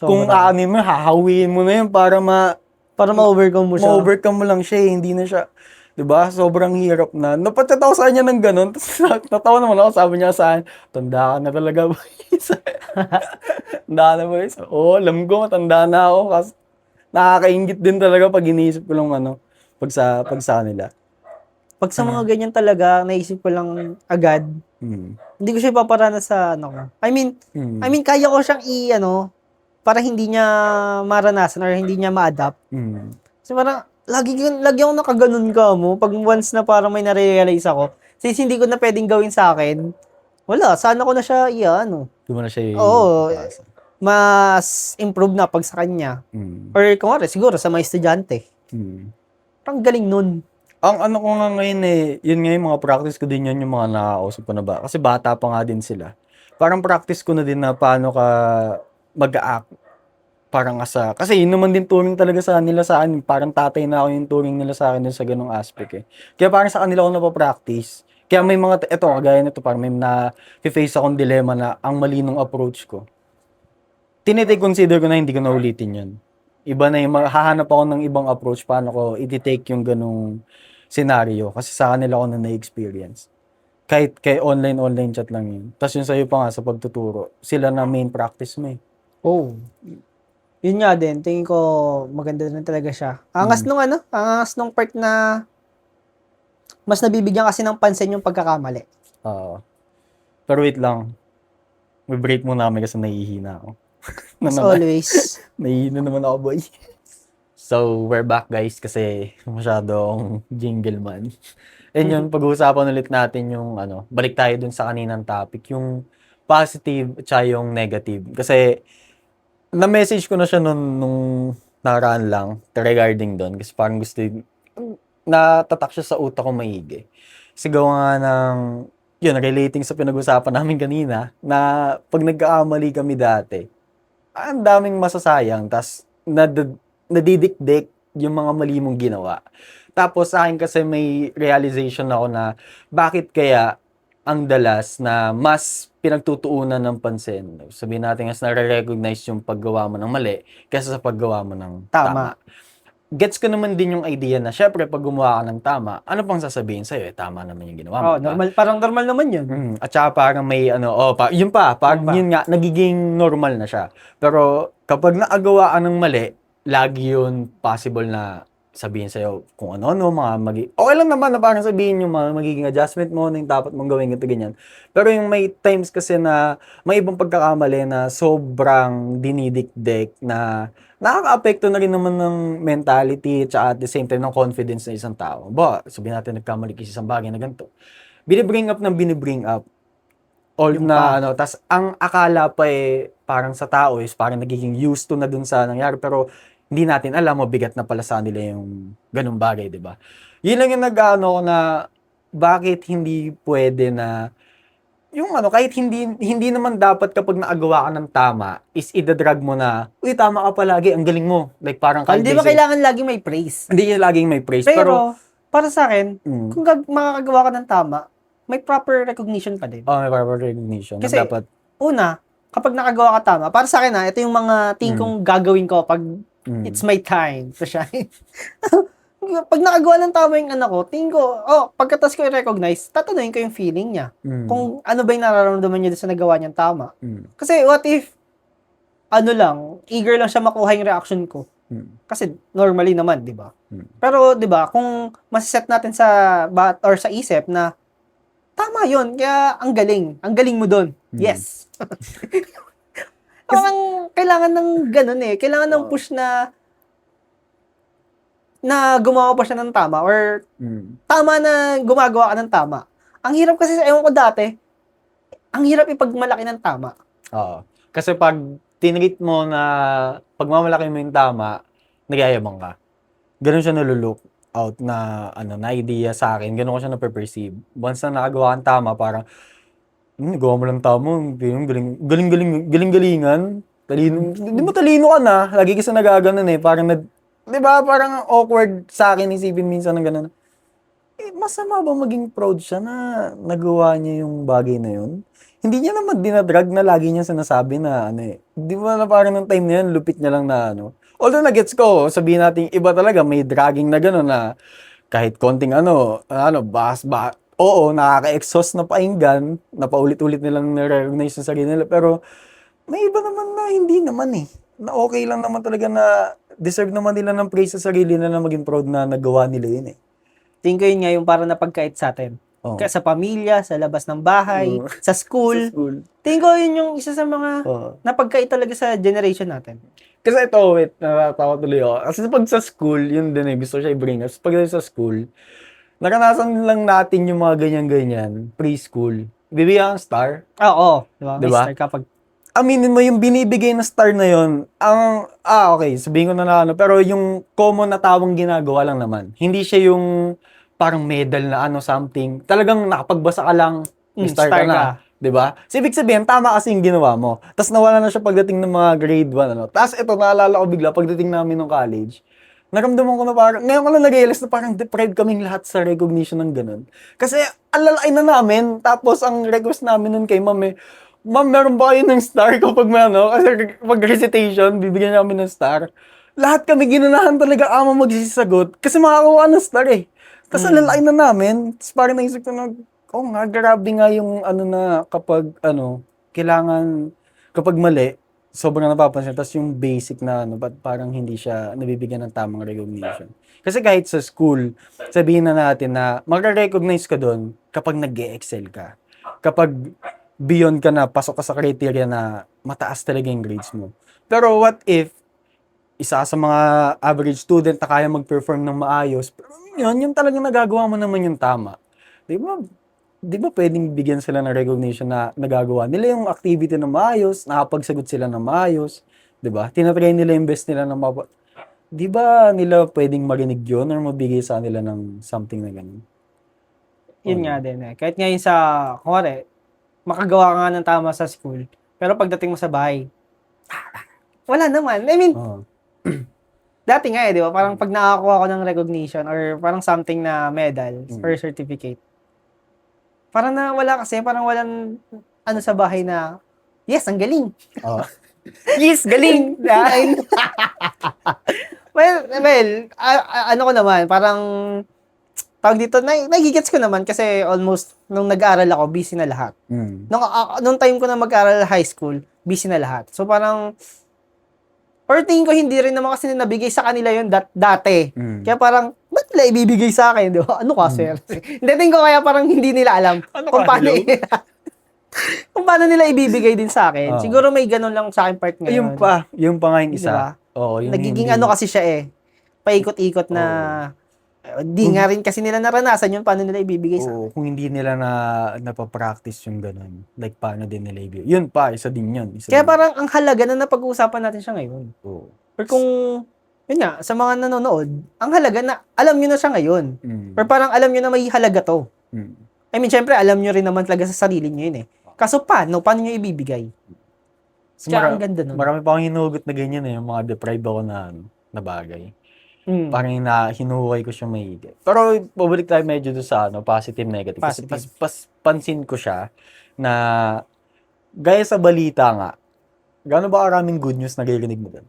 [SPEAKER 1] Kung aanin mo, hahawiin mo na yun para
[SPEAKER 2] Para ma-overcome mo siya.
[SPEAKER 1] ma-overcome mo lang siya eh, hindi na siya, di ba? Sobrang hirap na. Napatsat ako sa kanya ng ganun, tapos natawa naman ako, sabi niya sa akin, tanda ka na talaga ba? Tanda na ba? Oo, alam ko, matanda na ako, kasi nakakaingit din talaga pag iniisip ko lang pag sa kanila.
[SPEAKER 2] Pag sa mga ganyan talaga, naisip ko lang agad, hindi ko siya ipaparana sa ano ko. I mean, kaya ko siyang para hindi niya maranasan or hindi niya ma-adapt. Kasi parang, lagi ako nakaganon ka mo. Pag once na parang may narealize ako, since hindi ko na pwedeng gawin sa akin, wala, sana ko na siya,
[SPEAKER 1] Di mo na siya
[SPEAKER 2] Oo, mas improve na pag sa kanya. Or kung siguro sa mga estudyante. Parang galing nun.
[SPEAKER 1] Ang ano ko nga ngayon yun nga yung mga practice ko din yun, yung mga nakakausap ko na ba. Kasi bata pa nga din sila. Parang practice ko na din na paano ka mag-act. Parang kasi yun naman din turing talaga sa nila sa akin. Parang tatay na ako yung turing nila sa akin din sa ganung aspect eh. Kaya parang sa kanila ako napapractice. Kaya may mga, kagaya nito, parang may na-face akong dilemma na ang mali nung approach ko. Consider ko na hindi ko na ulitin yun. Iba na yung, hahanap ako ng ibang approach paano ko i-take yung ganung scenario. Kasi sa kanila ako na na-experience. Kahit kay online chat lang yun. Tapos yung sa'yo pa nga sa pagtuturo, sila na main practice mo eh.
[SPEAKER 2] Oh. Yun nga din, tingin ko maganda rin talaga siya. Angas nung part na mas nabibigyan kasi ng pansin yung pagkakamali.
[SPEAKER 1] Pero wait lang. May break muna kami kasi nahihina ako.
[SPEAKER 2] As always.
[SPEAKER 1] Nahihina naman ako, boy. So, we're back guys kasi masyadong jingle man. And yun, pag-uusapan ulit natin yung balik tayo dun sa kaninang topic, yung positive at yung negative. Kasi, na-message ko na siya nung nakaraan lang regarding doon kasi parang gusto natatak siya sa utak ko maigi. Kasi gawa nga ng relating sa pinag-usapan namin kanina na pag nagkakamali kami dati, ang daming masasayang tas nadidikdik yung mga mali mong ginawa. Tapos sa akin kasi may realization ako na bakit kaya ang dalas na mas pinagtutuunan ng pansin. Sabihin natin as nare-recognize yung paggawa mo ng mali kaysa sa paggawa mo ng tama. Gets ko naman din yung idea na syempre pag gumawa ka ng tama, ano pang sasabihin sa'yo? Tama naman yung ginawa mo.
[SPEAKER 2] Normal, parang normal naman yun.
[SPEAKER 1] At saka parang may yun nga, nagiging normal na siya. Pero kapag naagawa ka ng mali, lagi yun possible na sabihin sa'yo kung ano-ano, okay lang naman na parang sabihin yung mga magiging adjustment mo, na yung dapat mong gawin, ganito, ganyan. Pero yung may times kasi na may ibang pagkakamali na sobrang dinidikdik na nakaka-apekto na rin naman ng mentality at the same time ng confidence ng isang tao. Sabihin natin nagkamali kasi isang bagay na ganito. Binibring up. Tas ang akala pa parang sa tao is parang nagiging used to na dun sa nangyari, pero hindi natin alam, mabigat na pala sa nila yung ganung bagay, di ba? Yun lang yung nag-ano na bakit hindi pwede na yung kahit hindi naman dapat kapag naagawa ka ng tama is idadrag mo na, uy, tama ka palagi, ang galing mo. Like parang
[SPEAKER 2] Hindi ba kailangan laging may praise?
[SPEAKER 1] Hindi laging may praise.
[SPEAKER 2] Pero para sa akin, kung makakagawa ka ng tama, may proper recognition pa din.
[SPEAKER 1] May proper recognition.
[SPEAKER 2] Kasi,
[SPEAKER 1] dapat,
[SPEAKER 2] kapag nakagawa ka tama, para sa akin ito yung mga tingin kong gagawin ko pag it's my time to shine. Pag nakagawa ng tama yung anak ko, tingin ko, pagkatas ko i-recognize, tatanungin ko yung feeling niya. Kung ano ba yung nararamdaman niya sa nagawa niyang tama. Kasi what if, eager lang siya makuha yung reaction ko. Kasi normally naman, di ba? Pero, di ba, kung masiset natin sa sa isip na, tama yun, kaya ang galing mo doon. Yes. Parang kailangan ng ganun kailangan ng push na gumawa pa siya ng tama or tama na gumagawa ka ng tama. Ang hirap kasi, ewan ko dati, ang hirap ipagmalaki ng tama.
[SPEAKER 3] Oo. Kasi pag tinreat mo na pagmamalaki mo yung tama, nagyayabang ka. Ganun siya naluluok out na na idea sa akin. Ganun ko siya na-perceive. Once na nakagawa kang tama, parang gawa mo lang tama, galing-galingan. Talino. Di mo talino ka na. Lagi kasi nagaganon eh. Parang di ba? Parang awkward sa akin isipin minsan ng ganun. Masama ba maging proud siya na nagawa niya yung bagay na yun? Hindi niya naman dinadrag na lagi niya sinasabi na Di ba na parang ng time na yun, lupit niya lang na Although na-gets ko, sabihin natin iba talaga, may dragging na gano'n na kahit konting oo, nakaka-exhaust na painggan, na paulit-ulit nilang nare-recognize sa sarili nila, pero may iba naman na hindi naman eh. Na okay lang naman talaga na deserve naman nila ng praise sa sarili nila na maging proud na nagawa nila yun eh.
[SPEAKER 2] Tingin ko yun nga yung parang napagkait sa atin.
[SPEAKER 3] Oo.
[SPEAKER 2] Sa pamilya, sa labas ng bahay,
[SPEAKER 3] Oo.
[SPEAKER 2] sa school.
[SPEAKER 3] Sa school.
[SPEAKER 2] Tingin ko yun yung isa sa mga
[SPEAKER 3] Oo.
[SPEAKER 2] napagkait talaga sa generation natin.
[SPEAKER 3] Kasi ito, wait, natatawa tuloy ako. Kasi pag sa school, yun din eh, gusto siya i-bring up. Pag sa school, naranasan lang natin yung mga ganyan-ganyan, preschool. Bibigyan kang star.
[SPEAKER 2] Oo. Diba? May
[SPEAKER 3] Diba?
[SPEAKER 2] star kapag
[SPEAKER 3] Aminin mo, yung binibigay na star na yun, okay, sabihin ko na pero yung common na tawang ginagawa lang naman. Hindi siya yung parang medal na something. Talagang nakapagbasa ka lang, may star ka na. 'Di ba? So, ibig sabihin, tama kasi yung ginawa mo. Tapos nawala na siya pagdating ng mga grade 1, Tapos ito, naalala ko bigla, pagdating namin ng college, naramdaman ko na parang, ngayon ko lang nag-realize na parang deprived kaming lahat sa recognition ng ganun. Kasi, alalay na namin. Tapos, ang request namin nun kay ma'am Ma'am, meron ba kayo ng star kapag may Kasi pag recitation, bibigyan namin ng star. Lahat kami ginunahan talaga magsisagot kasi makakuha ng star eh. Tapos alalay na namin. Tapos parang naisip ko na, grabe nga yung na kapag kailangan, kapag mali, sobrang napapansin. Tapos yung basic na ba't parang hindi siya nabibigyan ng tamang recognition. Kasi kahit sa school, sabihin na natin na magre-recognize ka doon kapag nag-e-excel ka. Kapag beyond ka na, pasok ka sa criteria na mataas talaga yung grades mo. Pero what if, isa sa mga average student na kaya mag-perform ng maayos, pero yun talagang nagagawa mo naman yung tama. Di ba pwedeng bigyan sila ng recognition na nagagawa nila yung activity na maayos, nakapagsagot sila ng maayos, di ba? Tinatry nila yung best nila na di ba nila pwedeng marinig yun or mabigay sa nila ng something na ganun?
[SPEAKER 2] yun nga din eh. Kahit ngayon sa, kumari, makagawa ka nga ng tama sa school, pero pagdating mo sa bahay, wala naman. I mean, dati nga di ba? Parang pag nakakuha ko ng recognition or parang something na medal or certificate, parang na wala kasi, parang walang sa bahay na, yes, ang galing. Yes, galing. well, ano ko naman, parang, tawag dito, nagigets ko naman kasi almost, nung nag-aaral ako, busy na lahat. Nung time ko na mag-aaral high school, busy na lahat. So parang, or tingin ko hindi rin naman kasi nabigay sa kanila yun dati. Kaya parang, ba't nila ibibigay sa akin? Di ba? Ano ka, sir? Hindi, tingin ko kaya parang hindi nila alam kung paano kung paano nila ibibigay din sa akin. Siguro may ganun lang sa akin part ngayon.
[SPEAKER 3] Yung pa nga yung isa.
[SPEAKER 2] Diba?
[SPEAKER 3] Yung
[SPEAKER 2] nagiging kasi siya eh. Paikot-ikot na di nga rin kasi nila naranasan yun paano nila ibibigay sa akin.
[SPEAKER 3] Kung hindi nila napapractice yung ganun. Like, paano din nila ibigay. Yun pa, isa din yun.
[SPEAKER 2] Kaya parang ang halaga na napag-uusapan natin siya ngayon. Or kung, yun nga, sa mga nanonood, ang halaga na alam nyo na siya ngayon. Or parang alam nyo na may halaga to. I mean, syempre, alam nyo rin naman talaga sa sarili nyo yun eh. Kaso paano nyo ibibigay? Kaya ang ganda nun.
[SPEAKER 3] Marami pa akong hinugot na ganyan eh. Yung mga deprived ako na bagay. Parang hinuhukay ko siya maigi. Pero pabalik tayo medyo doon sa positive, negative.
[SPEAKER 2] Positive.
[SPEAKER 3] Kasi pansin ko siya na gaya sa balita nga, gaano ba karaming good news naririnig mo doon?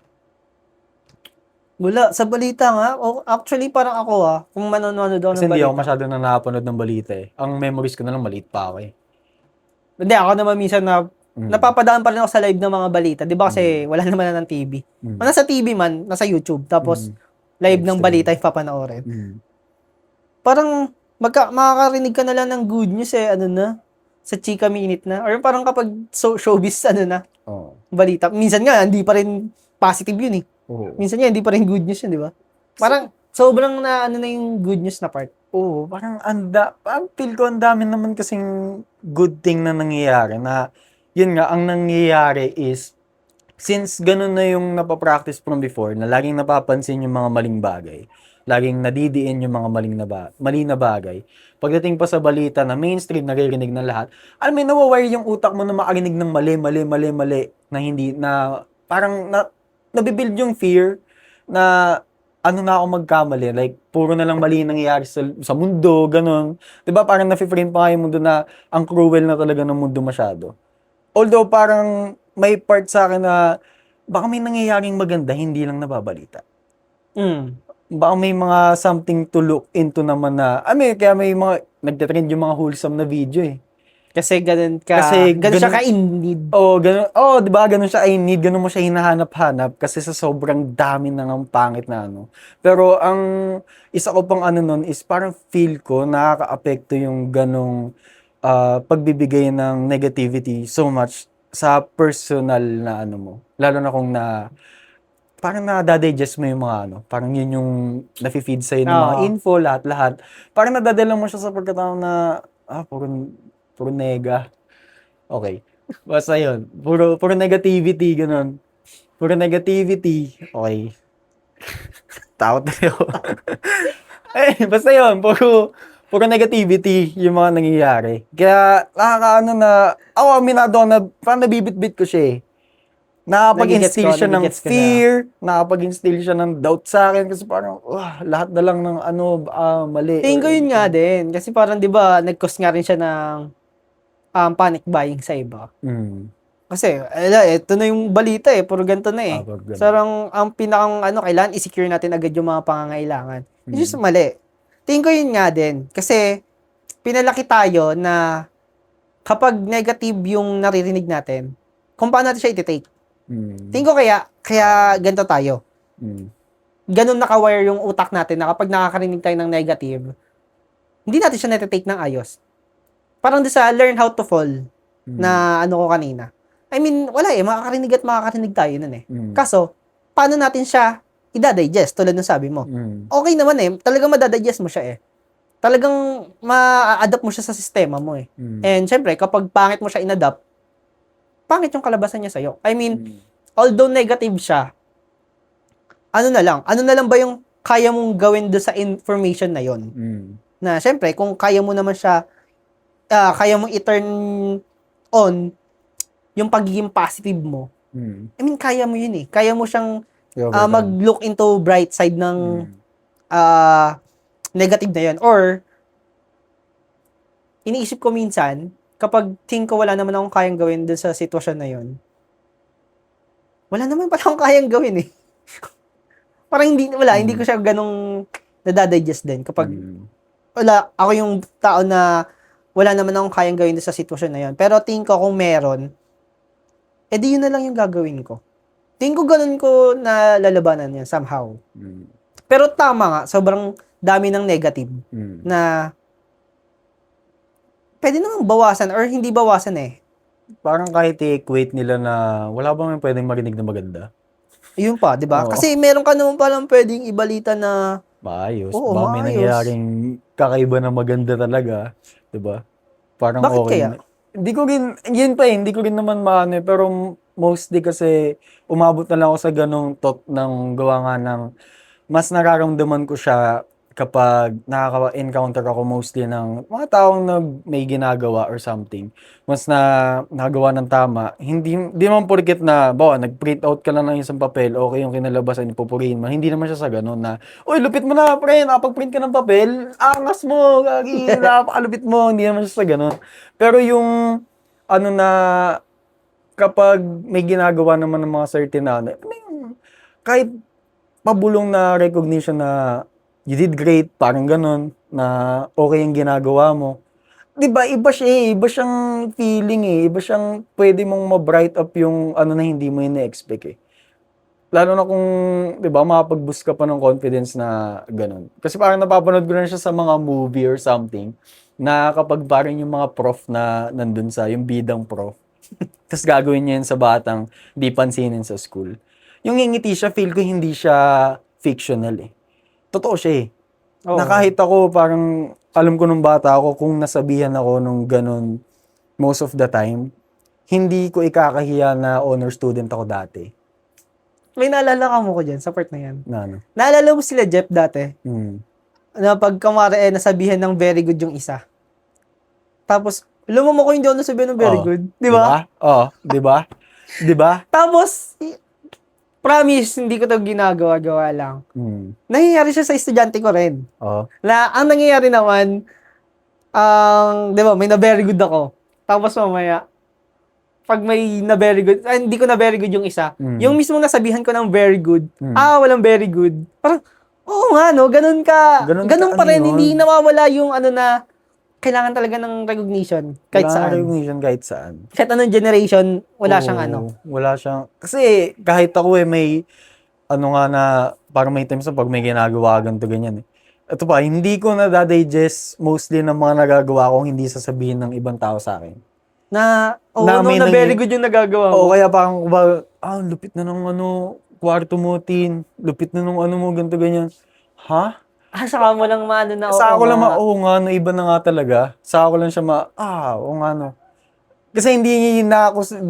[SPEAKER 2] Wala. Sa balita nga, actually parang ako kung manonood daw ng balita.
[SPEAKER 3] Kasi hindi ako masyado na napanood ng balita eh. Ang memories ko na lang maliit pa ako eh.
[SPEAKER 2] Hindi, ako naman minsan napapadaan pa rin ako sa live ng mga balita. Di ba kasi wala naman na ng TV. Nasa TV man, nasa YouTube. Tapos, live ng balita yung papanoorin. Parang, makakarinig ka na lang ng good news eh, sa chika minute na. Or parang kapag showbiz, balita. Minsan nga, hindi pa rin positive yun eh. Minsan nga, hindi pa rin good news yun, di ba? Parang, sobrang na yung good news na part.
[SPEAKER 3] Parang feel ko ang dami naman kasing good thing na nangyayari na
[SPEAKER 1] yun nga, ang nangyayari is, since ganun na yung napapractice from before, na laging napapansin yung mga maling bagay, laging nadidiin yung mga mali na bagay, pagdating pa sa balita na mainstream, naririnig ng lahat, alam mo, nawawire yung utak mo na makarinig ng mali, na hindi, na parang nabibuild yung fear na ano na ako magkamali, like, puro na lang mali nangyayari sa mundo, ganun. 'Di ba parang nafe-frame pa nga yung mundo na ang cruel na talaga ng mundo masyado. Although parang may part sa akin na baka may nangyayaring maganda, hindi lang nababalita.
[SPEAKER 2] Mm.
[SPEAKER 1] Baka may mga something to look into naman na, kaya may mga, nagtitrend yung mga wholesome na video eh.
[SPEAKER 2] Kasi ganun siya ka-in need.
[SPEAKER 1] Ganun, di ba, ganun siya, I need, ganun mo siya hinahanap-hanap kasi sa sobrang dami ng pangit na ano. Pero ang isa ko pang ano nun is parang feel ko nakaka-apekto yung ganung pagbibigay ng negativity so much sa personal na ano mo. Lalo na kung parang nadadigest mo yung mga ano, parang yun yung nafe-feed sa'yo ng mga
[SPEAKER 2] Oo.
[SPEAKER 1] info, lahat-lahat. Parang nadadala mo siya sa pagkatao na, puro nega. Okay. Basta yun. Puro negativity, ganun. Puro negativity. Okay. Takot na yun. Basta yun. Puro negativity yung mga nangyayari. Kaya, nakakaano na, ako, aminado na, parang nabibit-bit ko siya eh. Nakapag-instill siya ng
[SPEAKER 2] nagigets ko na.
[SPEAKER 1] fear, nakapag-instill siya ng doubt sa akin kasi parang, lahat na lang ng mali.
[SPEAKER 2] Tingin ko yun nga din. Kasi parang, di ba, nag-cause nga rin siya ng panic buying sa iba.
[SPEAKER 1] Mm.
[SPEAKER 2] Kasi, ito na yung balita eh. Puro ganito na eh.
[SPEAKER 1] Pag ganun.
[SPEAKER 2] Sarang, ang pinakang kailangan i-secure natin agad yung mga pangangailangan. Which is mali. Tingin ko yun nga din. Kasi, pinalaki tayo na kapag negative yung naririnig natin, kung paano natin siya iti-take. Tingin ko kaya ganito tayo. Ganun naka-wire yung utak natin na kapag nakakarinig tayo ng negative, hindi natin siya nati-take ng ayos. Parang di sa learn how to fall na ano ko kanina. I mean, wala eh. Makakarinig tayo nun eh. Kaso, paano natin siya i-digest tulad ng sabi mo? Okay naman eh. Talagang madadigest mo siya eh. Talagang ma-adapt mo siya sa sistema mo eh. And syempre, kapag pangit mo siya in-adapt, pangit yung kalabasan niya sa'yo. I mean, although negative siya, ano na lang ba yung kaya mong gawin do sa information na yon? Na syempre, kung kaya mo naman siya, kaya mong i-turn on yung pagiging positive mo. I mean, kaya mo yun eh. Kaya mo siyang mag-look into bright side ng negative na yun. Or, iniisip ko minsan, kapag tingin ko wala naman akong kayang gawin dun sa sitwasyon na yun, wala naman pala akong kayang gawin eh. Parang hindi ko siya ganong nadadigest din. Kapag ako yung tao na wala naman akong kayang gawin dun sa sitwasyon na yun. Pero tingin ko kung meron, edi yun na lang yung gagawin ko. Tingin ko ganun ko na lalabanan yan somehow. Pero tama nga, sobrang dami ng negative na pwede namang bawasan or hindi bawasan eh.
[SPEAKER 1] Parang kahit i-equate nila na wala bang may pwedeng marinig na maganda?
[SPEAKER 2] Yun pa, di ba?
[SPEAKER 1] Oo.
[SPEAKER 2] Kasi meron ka naman palang pwedeng ibalita na
[SPEAKER 1] Maayos.
[SPEAKER 2] Oo,
[SPEAKER 1] Baka may
[SPEAKER 2] maayos.
[SPEAKER 1] nangyayaring kakaiba na maganda talaga. Diba? Parang
[SPEAKER 2] Bakit
[SPEAKER 1] okay
[SPEAKER 2] kaya?
[SPEAKER 1] na. Hindi ko rin, yun pa hindi ko rin naman maano eh, pero mostly kasi umabot na lang ako sa ganong thought ng gawa nga ng mas nararamdaman ko siya kapag nakaka-encounter ako mostly ng mga taong may ginagawa or something. Mas nagawa ng tama. Hindi naman porket na, nag-print out ka lang ng isang papel, okay yung kinalabasan, ipupurihin mo. Hindi naman siya sa ganun na, uy, lupit mo na, pre, nakapag-print ka ng papel, angas mo, gagi, napakalupit mo. Hindi naman siya sa ganun. Pero yung, kapag may ginagawa naman ng mga certain kahit pabulong na recognition na you did great, parang ganun, na okay yung ginagawa mo. Diba, iba siya eh, iba siyang feeling eh, iba siyang pwede mong ma-bright up yung na hindi mo ina-expect eh. Lalo na kung, diba, makapag-boost ka pa ng confidence na ganun. Kasi parang napapanood ko na siya sa mga movie or something, na kapag parang yung mga prof na nandun yung bidang prof, tapos gagawin niya yun sa batang di pansinin sa school. Yung ngingiti siya, feel ko hindi siya fictional eh. Totoo siya eh.
[SPEAKER 2] Oo.
[SPEAKER 1] Na kahit ako, parang, alam ko nung bata ako, kung nasabihan ako nung ganun most of the time, hindi ko ikakahiya na honor student ako dati.
[SPEAKER 2] May naalala ka mo ko dyan sa part na yan.
[SPEAKER 1] Na ano?
[SPEAKER 2] Naalala mo sila Jeff dati?
[SPEAKER 1] Hmm.
[SPEAKER 2] Na pag kumare nasabihan ng very good yung isa. Tapos, alam mo ko hindi ako nasabihan ng very
[SPEAKER 1] Oh,
[SPEAKER 2] good. Di ba?
[SPEAKER 1] Oo, di ba? Di ba?
[SPEAKER 2] Tapos, promise, hindi ko to ginagawa-gawa lang. Nangyayari siya sa estudyante ko rin.
[SPEAKER 1] Oo.
[SPEAKER 2] Na, ang nangyayari naman, di ba, may na very good ako. Tapos mamaya, pag may na very good, hindi ko na very good yung isa. Yung mismo nasabihan ko ng very good, walang very good. Parang, oo nga, no, ganun ka. Ganun pa
[SPEAKER 1] ano
[SPEAKER 2] rin,
[SPEAKER 1] yun?
[SPEAKER 2] hindi nawawala yung ano na, kailangan talaga ng recognition kahit
[SPEAKER 1] Wala
[SPEAKER 2] saan.
[SPEAKER 1] recognition kahit saan.
[SPEAKER 2] Kahit anong generation, wala siyang ano.
[SPEAKER 1] Wala siyang, kasi kahit ako may, ano nga na, parang may times na pag may ginagawa ganito ganyan eh. Ito pa, hindi ko na-digest mostly ng mga nagagawa kong hindi sasabihin ng ibang tao sa akin.
[SPEAKER 2] Na,
[SPEAKER 1] Na may
[SPEAKER 2] na very good yung nagagawa mo.
[SPEAKER 1] Oo, kaya parang, lupit na ng kwarto mo, tin. Lupit na ng mo, ganito, ganyan. Ha?
[SPEAKER 2] Saka mo lang maano na,
[SPEAKER 1] Sa ako lang
[SPEAKER 2] nga.
[SPEAKER 1] nga, no, iba na nga talaga. Sa ako lang siya oo nga, no. Kasi hindi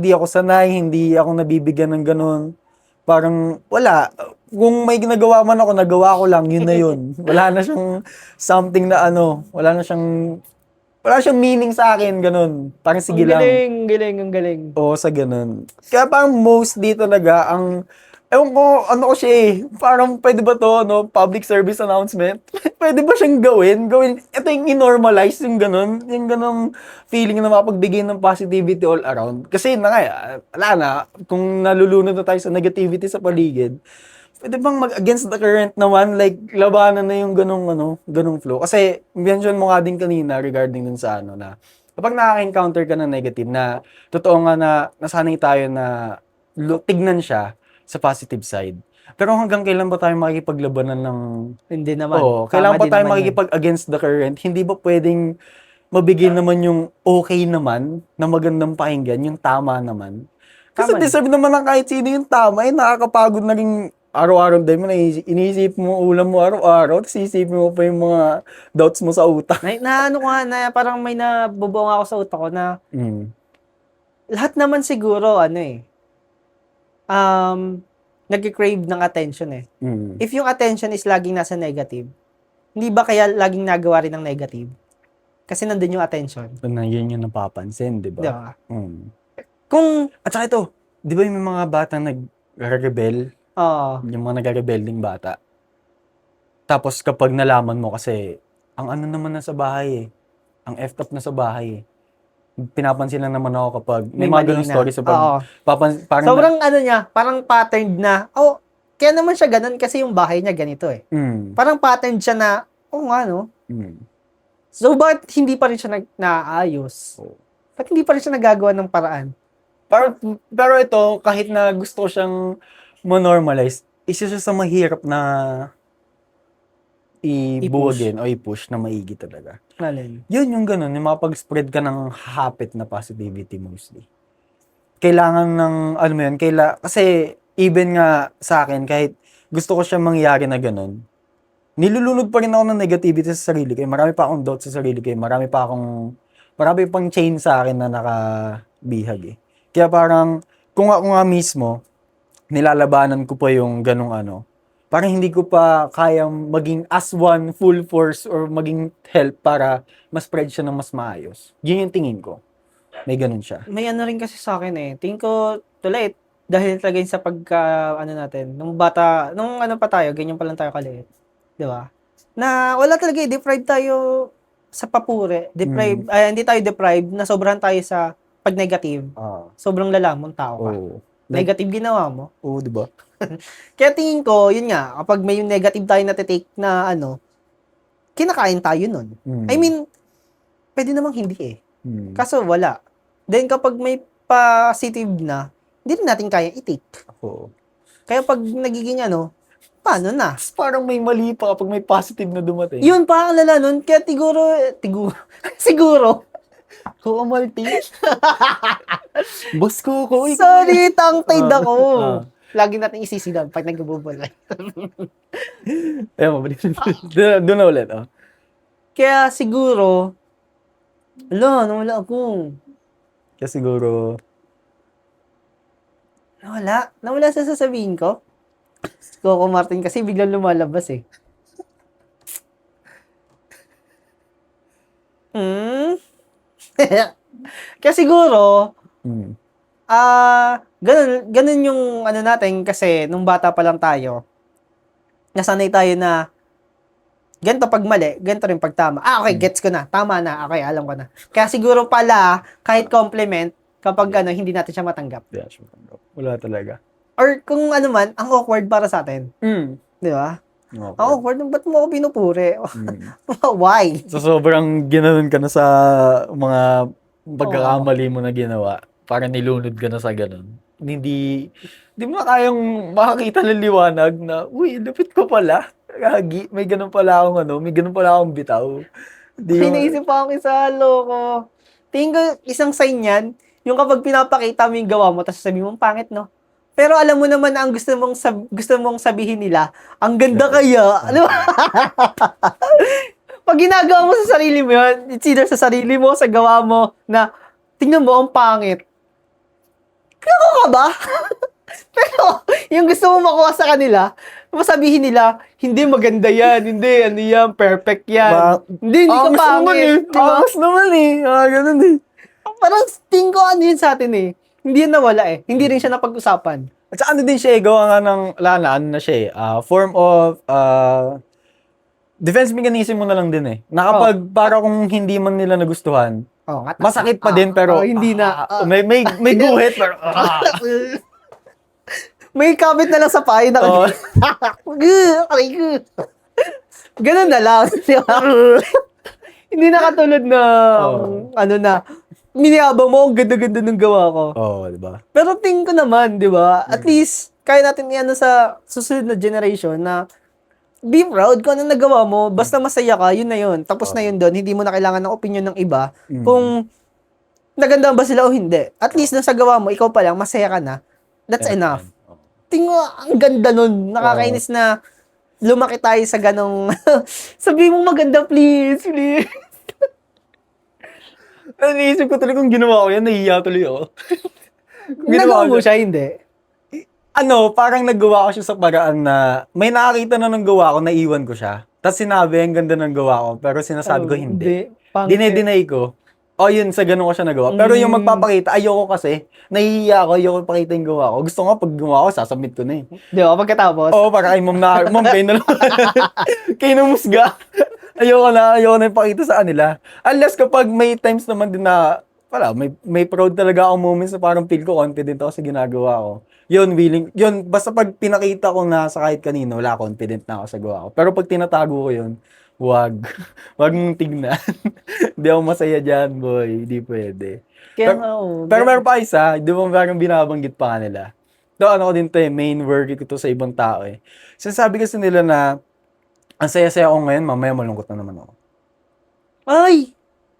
[SPEAKER 1] ako sanay, hindi ako nabibigyan ng ganun. Parang, wala. Kung may ginagawa man ako, nagawa ko lang, yun na yun. Wala na siyang something na wala siyang meaning sa akin, ganun. Parang sige lang.
[SPEAKER 2] Ang galing.
[SPEAKER 1] Oo, sa ganun. Kaya parang mostly talaga, ewan ko, ko siya eh. Parang pwede ba to, public service announcement? Pwede ba siyang gawin? Ito yung i-normalize, yung ganun. Yung ganung feeling na mapagbigay ng positivity all around. Kasi wala na. Kung nalulunod na tayo sa negativity sa paligid, pwede bang mag-against the current naman? Like, labanan na yung ganung flow. Kasi, mention mo nga din kanina regarding dun sa na kapag nakaka-encounter ka ng negative na, totoo nga na nasanay tayo na tignan siya sa positive side. Pero hanggang kailan ba tayo makikipaglabanan ng...
[SPEAKER 2] Hindi naman.
[SPEAKER 1] Kailan
[SPEAKER 2] Tama
[SPEAKER 1] ba
[SPEAKER 2] din
[SPEAKER 1] tayo
[SPEAKER 2] naman
[SPEAKER 1] makikipag-against the current? Hindi ba pwedeng mabigay naman yung okay naman, na magandang pakinggan, yung tama naman? Kasi
[SPEAKER 2] Tama.
[SPEAKER 1] deserve naman ng kahit sino yung tama. Nakakapagod na rin araw-araw dahil mo iniisip mo, ulam mo araw-araw, tapos isipin mo pa yung mga doubts mo sa utak.
[SPEAKER 2] ano ko nga, na parang may nabubuo ako sa utak ko na lahat naman siguro, nag-crave ng attention eh. If yung attention is laging nasa negative, hindi ba kaya laging nagawa rin ng negative? Kasi nandun yung attention.
[SPEAKER 1] Yun yung napapansin, di ba?
[SPEAKER 2] Diba?
[SPEAKER 1] Kung, at saka ito, di ba yung mga batang nag-rebel? Yung mga nag-rebelding bata. Tapos kapag nalaman mo kasi, ang naman na sa bahay eh. Ang effed up na sa bahay eh. Pinapansin lang naman ako kapag may mga ganung story sa parang
[SPEAKER 2] sobrang parang patterned na, kaya naman siya ganun kasi yung bahay niya ganito eh. Parang patterned siya na, nga no. So, bakit hindi pa rin siya naayos? Bakit hindi pa rin siya nagagawa ng paraan?
[SPEAKER 1] Pero ito, kahit na gusto ko siyang ma-normalize, isa siya sa mahirap na i-buwagin o i-push na maigi talaga.
[SPEAKER 2] Alin?
[SPEAKER 1] Yun yung ganun, yung makapag-spread ka ng habit na positivity mostly. Kailangan ng, kasi even nga sa akin, kahit gusto ko siya mangyari na ganun, nilulunod pa rin ako ng negativity sa sarili ko. Marami pa akong doubts sa sarili ko. Marami pang chain sa akin na nakabihag eh. Kaya parang, kung ako nga mismo, nilalabanan ko pa yung ganung parang hindi ko pa kayang maging as one full force or maging help para ma-spread siya ng mas maayos. Yun yung tingin ko. May ganun siya.
[SPEAKER 2] May rin kasi sa akin eh. Tingin ko, tuloy, dahil talaga sa pagka, natin, nung bata, nung pa tayo, ganyan pa lang tayo kaliit. Di ba? Na wala talaga eh, deprived tayo sa papuri. Hindi tayo deprived, na sobrahan tayo sa pag-negative. Sobrang lalamong tao ka. Negative ginawa mo.
[SPEAKER 1] Oo, di ba?
[SPEAKER 2] Kaya tingin ko, yun nga, kapag may yung negative tayo na take na kinakain tayo nun. I mean, pwede namang hindi eh. Kaso wala. Then kapag may positive na, hindi rin natin kaya i-take. Kaya pag nagiging paano na?
[SPEAKER 1] Parang may mali pa kapag may positive na dumating.
[SPEAKER 2] Yun pa ang lala nun. Kaya siguro,
[SPEAKER 1] Kuha Malti. Boss ko.
[SPEAKER 2] sorry, tangtay ako. Lagi natin isisigaw pag nagbubulay.
[SPEAKER 1] Ayun, mabalik. Doon na ulit.
[SPEAKER 2] Kaya siguro, nawala ako.
[SPEAKER 1] Kaya siguro,
[SPEAKER 2] Nawala sa sasabihin ko. Si Coco Martin kasi biglang lumalabas eh. Kaya siguro,
[SPEAKER 1] Mm.
[SPEAKER 2] ganun yung ano natin kasi nung bata pa lang tayo, nasanay tayo na ganito pag mali, ganito rin pag tama. Okay, gets ko na. Tama na. Okay, alam ko na. Kaya siguro pala, kahit compliment, kapag hindi natin siya matanggap.
[SPEAKER 1] Di siya matanggap. Wala talaga.
[SPEAKER 2] Or kung ano man, ang awkward para sa atin.
[SPEAKER 1] Mm.
[SPEAKER 2] Di ba?
[SPEAKER 1] Okay.
[SPEAKER 2] Ang awkward, ba't mo ako pinupuri?
[SPEAKER 1] Mm.
[SPEAKER 2] Why?
[SPEAKER 1] So, sobrang ginanon ka na sa mga pagkakamali mo na ginawa. Para nilunod ka na sa ganun. Hindi mo na kayang makakita ng liwanag na, uy, lupit ko pala. Gagi, may ganun pala akong bitaw.
[SPEAKER 2] May naisip pa akong isa, loko. Tingin ko, isang sign yan, yung kapag pinapakita mo yung gawa mo, tapos sabi mo, pangit, no? Pero alam mo naman na ang gusto mong sabihin nila, ang ganda kaya. Ano ba? Pag ginagawa mo sa sarili mo yun, it's either sa sarili mo, sa gawa mo, na tingnan mo, ang pangit. Kaya ka ba? Pero, yung gusto mo makuha sa kanila, masabihin nila, hindi maganda yan, hindi, ano yan, perfect yan. Hindi ka pangit.
[SPEAKER 1] Angas naman eh. Ganun eh.
[SPEAKER 2] Parang tingin ko ano yun sa atin eh. Hindi yan nawala eh. Hindi rin siya napag-usapan.
[SPEAKER 1] At saka ano din siya, gawa nga ng, ano na siya eh, form of, defense mechanism mo na lang din eh. Na kapag, para kung hindi man nila nagustuhan, masakit pa din, pero,
[SPEAKER 2] hindi na.
[SPEAKER 1] may guhit, pero,
[SPEAKER 2] may kabit na lang sa pahay na aray ko. Ganun na lang. Di ba? Hindi na katulad na, ano na, miniyabang mo, ang ganda-ganda ng gawa ko.
[SPEAKER 1] di ba?
[SPEAKER 2] Pero tingin ko naman, di ba? At least, kaya natin yan sa susunod na generation na be proud kung ano nagawa mo. Basta masaya ka, yun na yun. Tapos na yun doon. Hindi mo na kailangan ng opinion ng iba. Kung naganda ba sila o hindi. At least, nung sa gawa mo, ikaw pa lang, masaya ka na. That's enough. Tingin ko, ang ganda nun. Nakakainis na lumaki tayo sa ganong, sabi mo maganda, please.
[SPEAKER 1] Naisip ko tuloy kung ginawa ko yan, nahihiya tuloy ako.
[SPEAKER 2] Nagawa mo siya, hindi.
[SPEAKER 1] Parang nagawa ko siya sa paraan na may nakakita na ng gawa ko, naiwan ko siya. Tapos sinabi, ang ganda ng gawa ko, pero sinasabi ko hindi. Dinedeny ko. Yun, sa ganun ko siya nagawa. Pero yung magpapakita, ayoko kasi. Nahihiya ako, ayoko ipakita yung gawa ko. Gusto ko nga, pag gumawa ko, sasubmit ko na eh.
[SPEAKER 2] Di ba, pagkatapos?
[SPEAKER 1] Para kay ma'am kayo na lang. Kayo na musga. Ayoko na ipakita sa kanila. Unless kapag may times naman din na, may proud talaga akong moments na parang feel ko confident ako sa ginagawa ko. Yun, basta pag pinakita ko na sa kahit kanino, wala, confident na ako sa gawa ko. Pero pag tinatago ko yun, wag mong tignan. Hindi ako masaya dyan, boy. Hindi pwede. Pero meron pa isa, di ba parang binabanggit pa nila. Ano ko din to main work ko to sa ibang tao eh. Sinasabi kasi nila na, ang saya-saya ako ngayon, mamaya malungkot na naman ako.
[SPEAKER 2] Ay!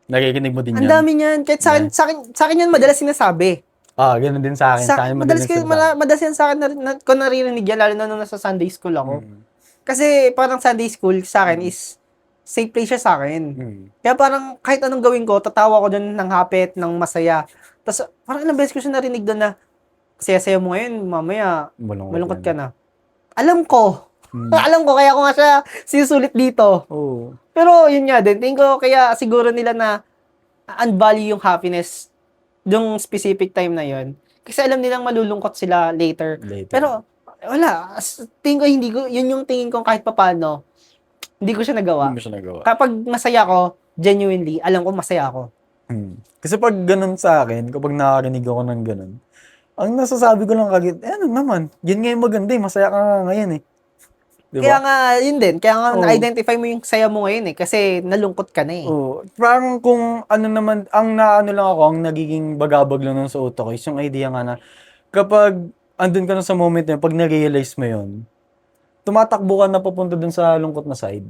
[SPEAKER 1] Nakikinig mo din yan?
[SPEAKER 2] Ang dami niyan. Kahit sa akin yan madalas sinasabi.
[SPEAKER 1] Ganun din sa akin. Sa akin
[SPEAKER 2] Madalas yan sa akin ko naririnig yan, lalo na nung nasa Sunday school ako. Kasi parang Sunday school sa akin is safe place siya sa akin. Kaya parang kahit anong gawin ko, tatawa ko dun ng hapit, ng masaya. Tapos parang ilang beses ko siya narinig doon na saya-saya mo ngayon, mamaya malungkot ka na. Alam ko. Alam ko, kaya ko nga siya sinusulit dito. Pero yun nga din, tingin ko kaya siguro nila na unvalue yung happiness yung specific time na yun. Kasi alam nilang malulungkot sila later. Pero wala, tingin ko, yun yung tingin ko kahit papano, hindi ko siya nagawa. Kapag masaya ko, genuinely, alam ko masaya ako.
[SPEAKER 1] Kasi pag ganun sa akin, kapag nakarinig ako ng ganun, ang nasasabi ko lang kagad, ano naman, yun nga yung maganda eh, masaya ka nga ngayon eh. Diba?
[SPEAKER 2] Kaya nga, yun din. Kaya nga, na-identify mo yung saya mo ngayon eh. Kasi nalungkot ka na eh.
[SPEAKER 1] Parang kung ano naman, ang naano lang ako, ang nagiging bagabag lang nun sa utak ko, is yung idea nga na, kapag andun ka na sa moment na yun, pag na-realize mo yun, tumatakbo ka na papunta dun sa lungkot na side.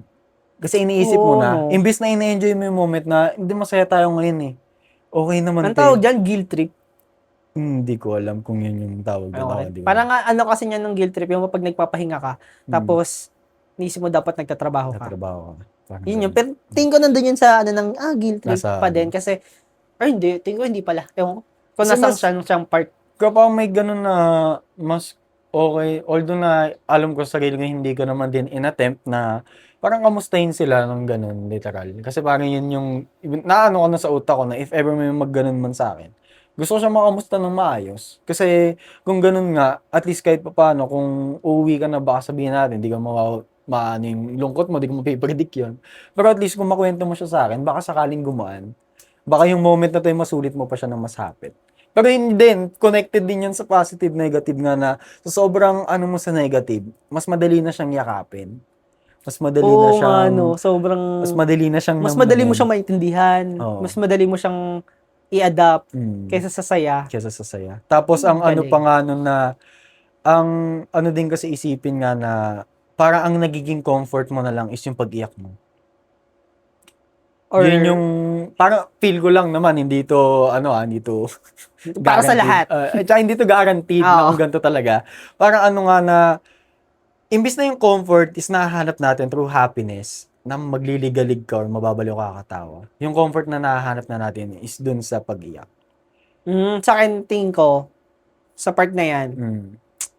[SPEAKER 1] Kasi iniisip mo na, imbis na ina-enjoy mo yung moment na, hindi masaya tayo ngayon eh. Okay naman.
[SPEAKER 2] Ang tawag dyan, guilt trip.
[SPEAKER 1] Hindi ko alam kung yun yung tawag.
[SPEAKER 2] Parang ano kasi niyan ng guilt trip, yung pag nagpapahinga ka, tapos, nisip mo dapat nagtatrabaho ka. Yun yun. Pero tingin ko nandun yun sa guilt trip pa din. Kasi, hindi. Tingin ko hindi pala. Ewan ko. Kung nasa siyang part.
[SPEAKER 3] kapag may ganun na mas okay, although na alam ko sa sarili ko hindi ko naman din inattempt na parang kamustahin sila ng ganun, literal. Kasi parang yun yung, naano ko na sa utak ko na if ever may magganon man sa akin, gusto ko siya makamusta ng maayos. Kasi kung ganun nga, at least kahit papaano, kung uuwi ka na, baka sabihin natin, di ka maano yung lungkot mo, di ko mapipredict yun. Pero at least kung makwento mo siya sa akin, baka sakaling gumaan. Baka yung moment na to ay masulit mo pa siya ng mas hapit. Pero hindi din, connected din yan sa positive, negative nga na sa sobrang ano mo sa negative, mas madali na siyang yakapin. Mas madali na
[SPEAKER 2] Oo nga,
[SPEAKER 3] siyang,
[SPEAKER 2] no. Sobrang,
[SPEAKER 3] mas madali na siyang
[SPEAKER 2] mas madali mo
[SPEAKER 3] namnamin.
[SPEAKER 2] siyang maintindihan.
[SPEAKER 3] Oo.
[SPEAKER 2] Mas madali mo siyang i-adapt
[SPEAKER 3] Mm.
[SPEAKER 2] kaysa sa saya.
[SPEAKER 3] Kesa sa saya. Tapos ang ano
[SPEAKER 2] Galing.
[SPEAKER 3] pa nga nun na, ang ano din kasi isipin nga na, parang ang nagiging comfort mo na lang is yung pag-iyak mo.
[SPEAKER 2] Or
[SPEAKER 3] Yun yung, parang feel ko lang naman, hindi to, hindi to
[SPEAKER 2] para sa
[SPEAKER 3] guaranteed.
[SPEAKER 2] lahat.
[SPEAKER 3] Tsaka hindi to guaranteed na
[SPEAKER 2] Oo.
[SPEAKER 3] kung ganito talaga. Parang ano nga na, imbis na yung comfort is nahahanap natin through happiness, na magliligalig ka or mababaliw ka kakatawa. Yung comfort na nahahanap na natin is dun sa pag-iyak.
[SPEAKER 2] Sa akin, tingin ko, sa part na yan,
[SPEAKER 3] Mm.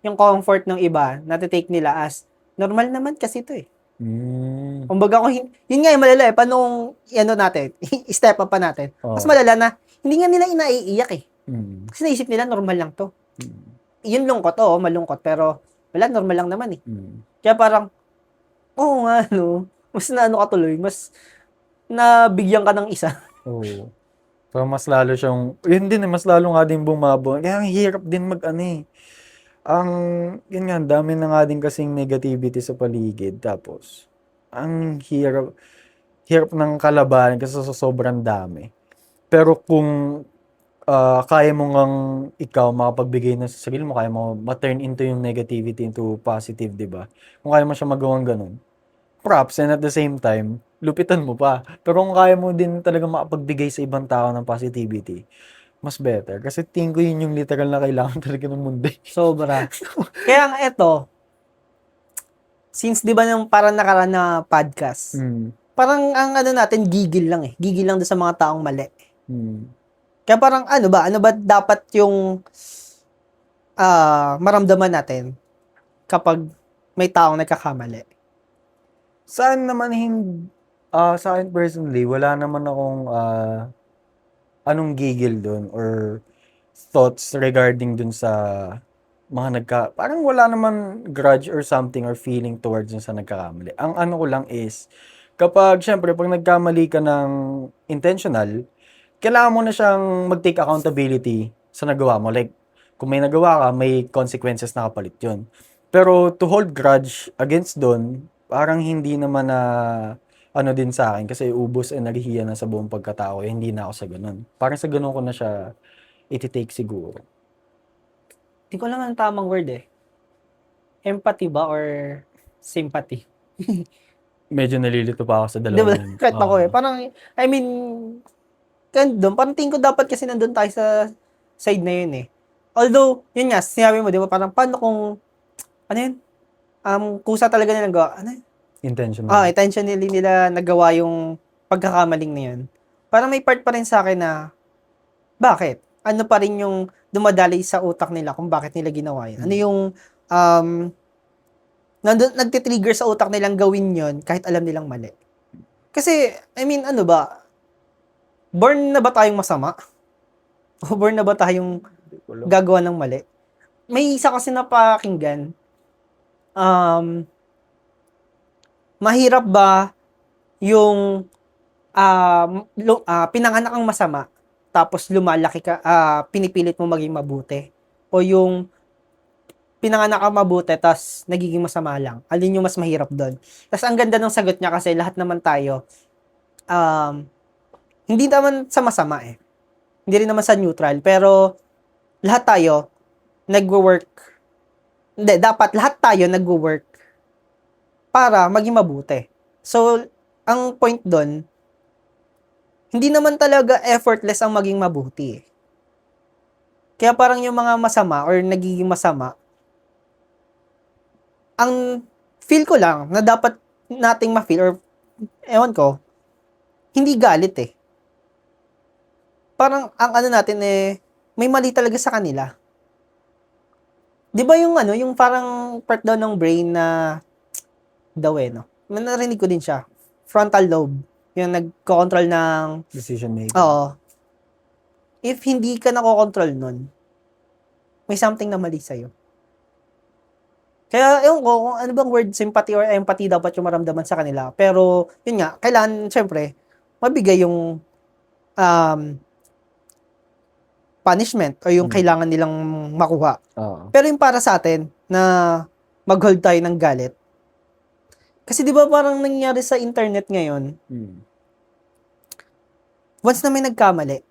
[SPEAKER 2] yung comfort ng iba, natitake nila as, normal naman kasi ito eh.
[SPEAKER 3] Mm.
[SPEAKER 2] Kumbaga kung, yun nga yung malala eh, paano natin, step up pa natin.
[SPEAKER 3] Oo.
[SPEAKER 2] Mas malala na, hindi nga nila inaiiyak eh.
[SPEAKER 3] Mm.
[SPEAKER 2] Kasi naisip nila, normal lang to.
[SPEAKER 3] Mm.
[SPEAKER 2] Yun lungkot, oo, malungkot, pero wala, normal lang naman eh.
[SPEAKER 3] Mm.
[SPEAKER 2] Kaya parang, oo nga, no, mas ka tuloy, mas nabigyan ka ng isa.
[SPEAKER 3] Oo. So, mas lalo siyang, yun din, mas lalo nga din bumabo. Kaya ang hirap din ang, yun nga, ang dami na nga din kasing negativity sa paligid. Tapos, ang hirap ng kalabanan kasi sa sobrang dami. Pero kung kaya mo ngang ikaw makapagbigay na sa sarili mo, kaya mo ma-turn into yung negativity into positive, di ba? Kung kaya mo siya magawang ganun, props, and at the same time, lupitan mo pa. Pero kung kaya mo din talaga makapagbigay sa ibang tao ng positivity, mas better. Kasi tingin ko yun yung literal na kailangan talaga ng mundo.
[SPEAKER 2] Sobra. Kaya ang eto, since di ba nung parang nakaraan na podcast,
[SPEAKER 3] Mm.
[SPEAKER 2] parang ang natin, gigil lang eh. Gigil lang doon sa mga taong mali.
[SPEAKER 3] Mm.
[SPEAKER 2] Kaya parang ano ba dapat yung maramdaman natin kapag may taong nagkakamali?
[SPEAKER 3] Saan naman sa akin personally, wala naman akong anong gigil doon or thoughts regarding dun sa mga parang wala naman grudge or something or feeling towards dun sa nagkakamali. Ang ano ko lang is, syempre, pag nagkamali ka ng intentional, kailangan mo na siyang mag-take accountability sa nagawa mo. Like, kung may nagawa ka, may consequences na kapalit yun. Pero to hold grudge against dun, parang hindi naman na ano din sa akin kasi ubos enerhiya na sa buong pagkatao. Hindi na ako sa ganun. Parang sa ganun ko na siya iti-take siguro.
[SPEAKER 2] Hindi ko lang ang tamang word eh. Empathy ba or sympathy?
[SPEAKER 3] Medyo nalilito pa ako sa
[SPEAKER 2] Di ba?
[SPEAKER 3] dalawang yun.
[SPEAKER 2] Kahit ako eh. Parang, I mean, parang tingin ko dapat kasi nandun tayo sa side na yun eh. Although, yun nga, sinabi mo, di ba, parang paano kung, ano yun? Kusa talaga nilang gawa. Ano yun?
[SPEAKER 3] Intentional.
[SPEAKER 2] Intentionally nila nagawa yung pagkakamaling na yun. Parang may part pa rin sa akin na, bakit? Ano pa rin yung dumadali sa utak nila kung bakit nila ginawa yun? Ano yung, nagtitrigger sa utak nilang gawin yun kahit alam nilang mali? Kasi, I mean, ano ba? Born na ba tayong masama? O born na ba tayong gagawa ng mali? May isa kasi napakinggan. Mahirap ba yung pinanganak kang masama tapos lumalaki ka, pinipilit mo maging mabuti? O yung pinanganak kang mabuti tapos nagiging masama lang? Alin yung mas mahirap doon? Tapos ang ganda ng sagot niya kasi lahat naman tayo, hindi naman sa masama eh. Hindi rin naman sa neutral. Pero lahat tayo nagwo-work. Hindi, dapat lahat tayo nagwo-work para maging mabuti. So, ang point doon, hindi naman talaga effortless ang maging mabuti. Kaya parang yung mga masama or nagiging masama, ang feel ko lang na dapat nating ma-feel or ewan ko, hindi galit eh. Parang ang ano natin eh, may mali talaga sa kanila. Di ba yung ano, yung parang part daw ng brain na no? Narinig ko din siya. Frontal lobe. Yung nagko-control ng,
[SPEAKER 3] Decision making.
[SPEAKER 2] oo. If hindi ka nako-control nun, may something na mali sa'yo. Kaya, ewan ko, kung ano bang word, sympathy or empathy dapat yung maramdaman sa kanila. Pero, yun nga, kailangan, syempre, mabigay yung punishment o yung kailangan nilang makuha.
[SPEAKER 3] Oo.
[SPEAKER 2] Pero yung para sa atin, na mag-hold tayo ng galit, kasi di ba parang nangyari sa internet ngayon, once na may nagkamali,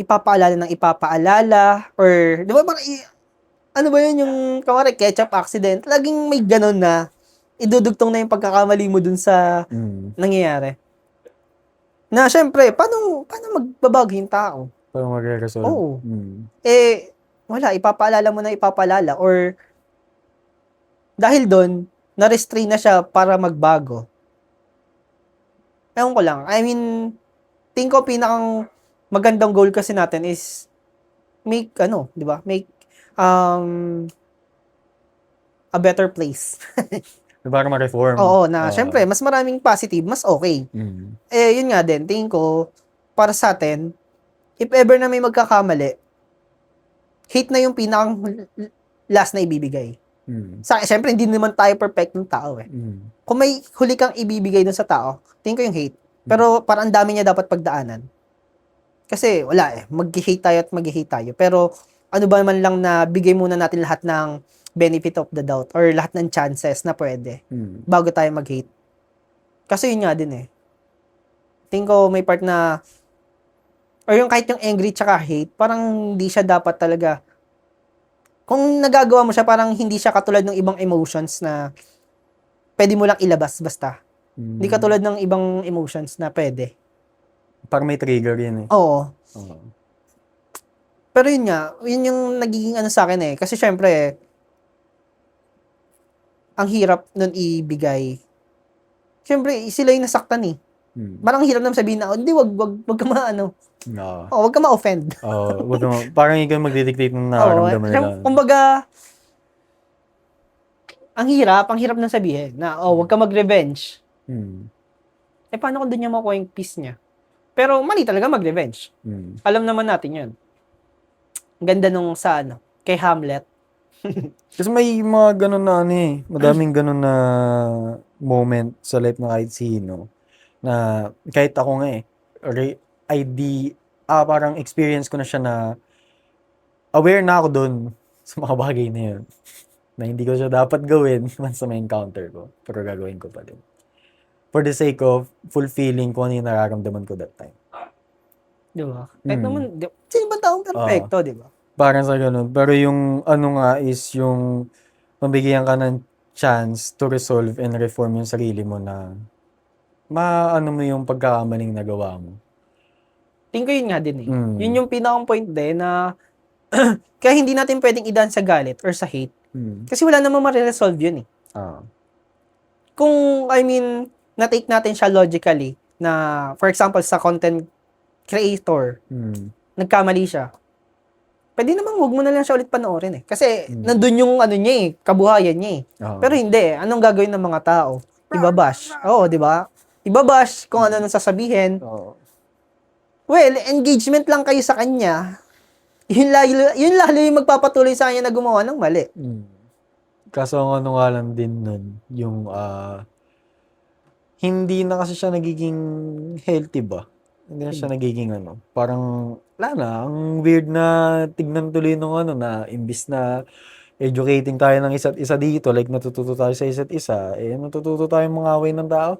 [SPEAKER 2] ipapaalala, or, di ba parang, ano ba yun yung, kamari, ketchup accident, laging may ganon na, idudugtong na yung pagkakamali mo dun sa nangyayari. Na, syempre, paano magbabago yung tao?
[SPEAKER 3] Paano magre-resolve?
[SPEAKER 2] Oo. Wala, ipapaalala mo na ipapaalala, or, dahil doon, na-restrain na siya para magbago. Ewan ko lang. I mean, tingin ko pinakang magandang goal kasi natin is make, di ba? Make a better place.
[SPEAKER 3] Para ma-reform.
[SPEAKER 2] Oo, na syempre, mas maraming positive, mas okay. Yun nga din, tingin ko, para sa atin, if ever na may magkakamali, hate na yung pinakang last na ibibigay. Siyempre, hindi naman tayo perfect ng tao eh. Kung may huli kang ibibigay dun sa tao, tingin ko yung hate. Pero parang ang dami niya dapat pagdaanan. Kasi wala eh, mag-hate tayo at mag-hate tayo. Pero ano ba man lang na bigay muna natin lahat ng benefit of the doubt or lahat ng chances na pwede bago tayo mag-hate. Kasi yun nga din eh. Tingin ko may part na or yung kahit yung angry tsaka hate, parang hindi siya dapat talaga. Kung nagagawa mo siya, parang hindi siya katulad ng ibang emotions na pwede mo lang ilabas basta. Hindi katulad ng ibang emotions na pwede.
[SPEAKER 3] Parang may trigger yun eh.
[SPEAKER 2] Oo. Pero yun nga, yun yung nagiging ano sa akin eh. Kasi syempre, ang hirap nun ibigay. Syempre, sila yung nasaktan eh. Parang hirap naman sabihin na, hindi, wag ka maano. Wag ka ma-offend.
[SPEAKER 3] Parang ikaw magdidictate ng nararamdaman nila.
[SPEAKER 2] Kumbaga, ang hirap nang sabihin na, wag ka mag-revenge. Paano kung doon niya makuha yung peace niya? Pero mali talaga mag-revenge. Alam naman natin yun. Ganda nung sa kay Hamlet.
[SPEAKER 3] Kasi may mga ganun na madaming ganun na moment sa life na kahit sino. Na kahit ako nga parang experience ko na siya na aware na ako dun sa mga bagay na yun. Na hindi ko siya dapat gawin once na may encounter ko. Pero gagawin ko pa din. For the sake of fulfilling kung ano yung nararamdaman ko that time.
[SPEAKER 2] Di ba? Kahit naman, sino ba taong perfecto, di ba?
[SPEAKER 3] Parang sa ganun. Pero yung is yung mabigyan ka ng chance to resolve and reform yung sarili mo na maano mo yung pagkakamaling nagawa mo.
[SPEAKER 2] Tingin ko yun nga din eh. Yun yung pinakang point din na kaya hindi natin pwedeng idaan sa galit or sa hate. Kasi wala namang ma-resolve yun eh. Kung, na-take natin siya logically na, for example, sa content creator, nagkamali siya. Pwede naman wag mo na lang siya ulit panoorin eh. Kasi nandun yung niya eh, kabuhayan niya eh. Pero hindi, anong gagawin ng mga tao? Ibabash. Oo, di ba? Ibabash kung ano nang sasabihin. Well, engagement lang kayo sa kanya. Yun lalo yung magpapatuloy sa kanya na gumawa ng mali.
[SPEAKER 3] Kaso nga lang din nun, yung hindi na kasi siya nagiging healthy ba? Hindi na siya nagiging parang wala na, ang weird na tignan tuloy nung na imbis na educating tayo ng isa't isa dito, like natututo tayo sa isa't isa, natututo tayo mga away ng tao.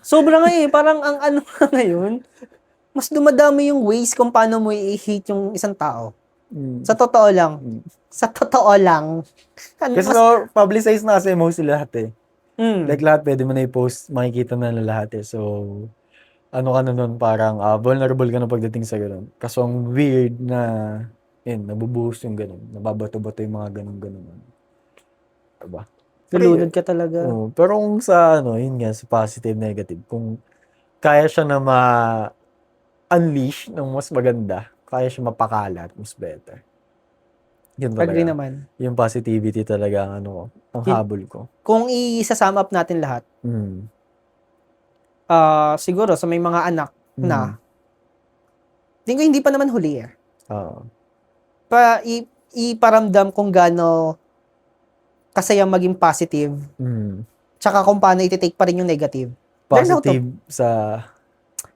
[SPEAKER 2] Sobra nga parang ang ngayon, mas dumadami yung ways kung paano mo i-hate yung isang tao. Sa totoo lang. Sa totoo lang.
[SPEAKER 3] Kasi publicize na kasi mostly lahat eh. Like lahat pwede mo na i-post, makikita na lahat eh. So, ka na nun, parang vulnerable ka na pagdating sa gano'n. Kaso ang weird na, nabubuhos yung gano'n. Nababato-bato yung mga gano'n. Diba?
[SPEAKER 2] Nalunod ka talaga.
[SPEAKER 3] Pero kung sa, yun nga, sa positive, negative, kung kaya siya na ma-unleash ng mas maganda, kaya siya mapakalat, mas better. Yun talaga.
[SPEAKER 2] Agree naman.
[SPEAKER 3] Yung positivity talaga ang ano ko, ang
[SPEAKER 2] Yun-
[SPEAKER 3] habol ko.
[SPEAKER 2] Kung i-sum up natin lahat, siguro sa may mga anak na, tingin ko hindi pa naman huli eh.
[SPEAKER 3] Oo.
[SPEAKER 2] Iparamdam kung gaano kasayang maging positive, tsaka kung paano i-take pa rin yung negative. Learn how to.
[SPEAKER 3] Positive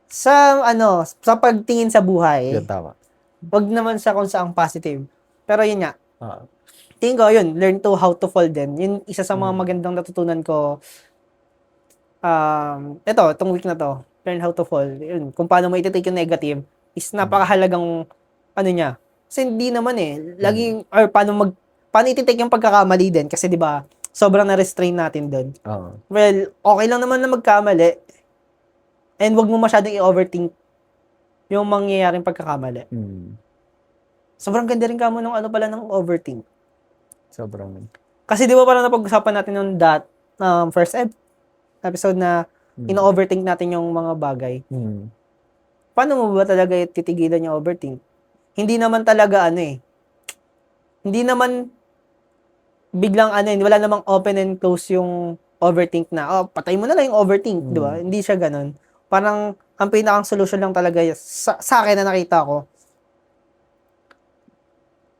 [SPEAKER 2] Sa pagtingin sa buhay,
[SPEAKER 3] yun, tama.
[SPEAKER 2] wag naman sa kung saang positive. Pero yun nga,
[SPEAKER 3] Oo.
[SPEAKER 2] tingin ko, yun, learn to how to fall din. Yun, isa sa mga magandang natutunan ko, itong week na to, learn how to fall. Yun, kung paano mo i-take yung negative, is napakahalagang, niya. Kasi hindi naman laging, or paano i-take yung pagkakamali din, kasi di ba sobrang na-restrain natin doon.
[SPEAKER 3] Oo.
[SPEAKER 2] Well, okay lang naman na magkamali, and wag mo masyadong i-overthink yung mangyayaring pagkakamali. Sobrang ganda rin kamo ng pala ng overthink.
[SPEAKER 3] Sobrang.
[SPEAKER 2] Kasi di ba parang napag-usapan natin nung first episode na ino-overthink natin yung mga bagay. Paano mo ba talaga titigilan yung overthink? Hindi naman talaga hindi naman biglang wala namang open and close yung overthink na, patay mo na lang yung overthink, di ba? Hindi siya ganun. Parang, ang pinakang solution lang talaga, sa akin na nakita ko,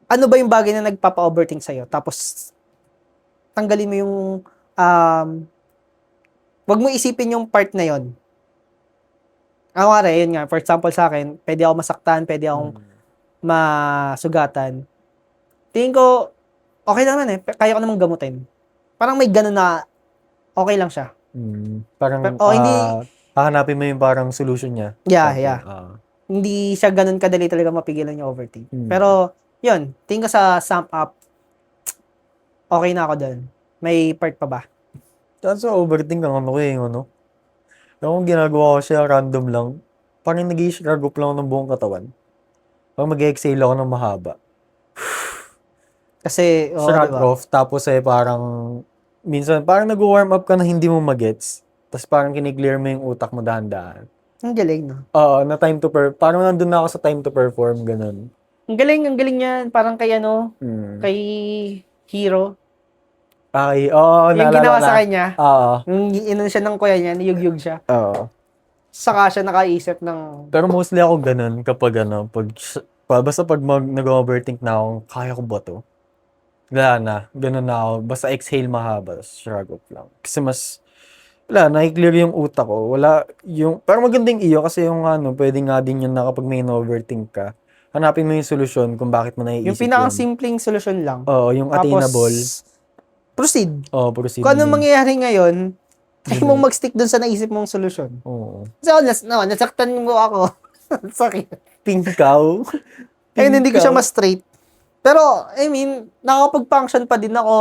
[SPEAKER 2] ano ba yung bagay na nagpapa-overthink sa'yo? Tapos, tanggalin mo yung, wag mo isipin yung part na yon. Yun nga, for example sa akin, pwede ako masaktan, pwede akong masugatan. Tingin ko, okay naman kaya ko namang gamutin. Parang may ganun na, okay lang siya.
[SPEAKER 3] Parang,
[SPEAKER 2] hindi,
[SPEAKER 3] hahanapin mo yung parang solution niya.
[SPEAKER 2] Yeah. Hindi siya ganun kadali talaga mapigilan yung overthink. Pero, yun, tingin ko sa sum up, okay na ako doon. May part pa ba?
[SPEAKER 3] Sa overthink ang kung ginagawa ko siya random lang, parang nag-i-shrug off lang ako ng buong katawan. Parang mag-exhale ako ng mahaba.
[SPEAKER 2] Kasi,
[SPEAKER 3] Shrug
[SPEAKER 2] diba?
[SPEAKER 3] off, tapos parang, minsan, parang nag-warm up ka na hindi mo magets. Tapos parang kiniklear mo yung utak mo dahan-dahan.
[SPEAKER 2] Ang galing, no?
[SPEAKER 3] Oo, na time to parang nandun na ako sa time to perform, ganun.
[SPEAKER 2] Ang galing niyan. Parang kay kay Hero.
[SPEAKER 3] Okay, oo,
[SPEAKER 2] Yung
[SPEAKER 3] naalala
[SPEAKER 2] ginawa
[SPEAKER 3] na.
[SPEAKER 2] sa kanya.
[SPEAKER 3] Oo.
[SPEAKER 2] Yung siya ng kuya niya, niyug-yug siya.
[SPEAKER 3] Oo.
[SPEAKER 2] Saka siya nakaisip ng...
[SPEAKER 3] Pero mostly ako ganun kapag basta pag nag-overthink na ako, kaya ko ba to? Wala na, ganun na ako. Basta exhale mahaba, shrug off lang. Kasi na-clear yung utak ko. Pero magandang iyo kasi yung pwede nga din yun na kapag may overthink ka, hanapin mo yung solusyon kung bakit mo naiisip
[SPEAKER 2] yung pinaka-simpleng solusyon lang.
[SPEAKER 3] Oo, yung attainable.
[SPEAKER 2] Proceed.
[SPEAKER 3] Oo, proceed.
[SPEAKER 2] Kung anong mangyayari ngayon, try mong mag-stick dun sa naisip mong solusyon.
[SPEAKER 3] Oo.
[SPEAKER 2] Kasi nasaktan mo ako. Sakit.
[SPEAKER 3] Tingkaw.
[SPEAKER 2] Ayun, hindi ko siya ma-straight. Pero, nakakapag-function pa din ako.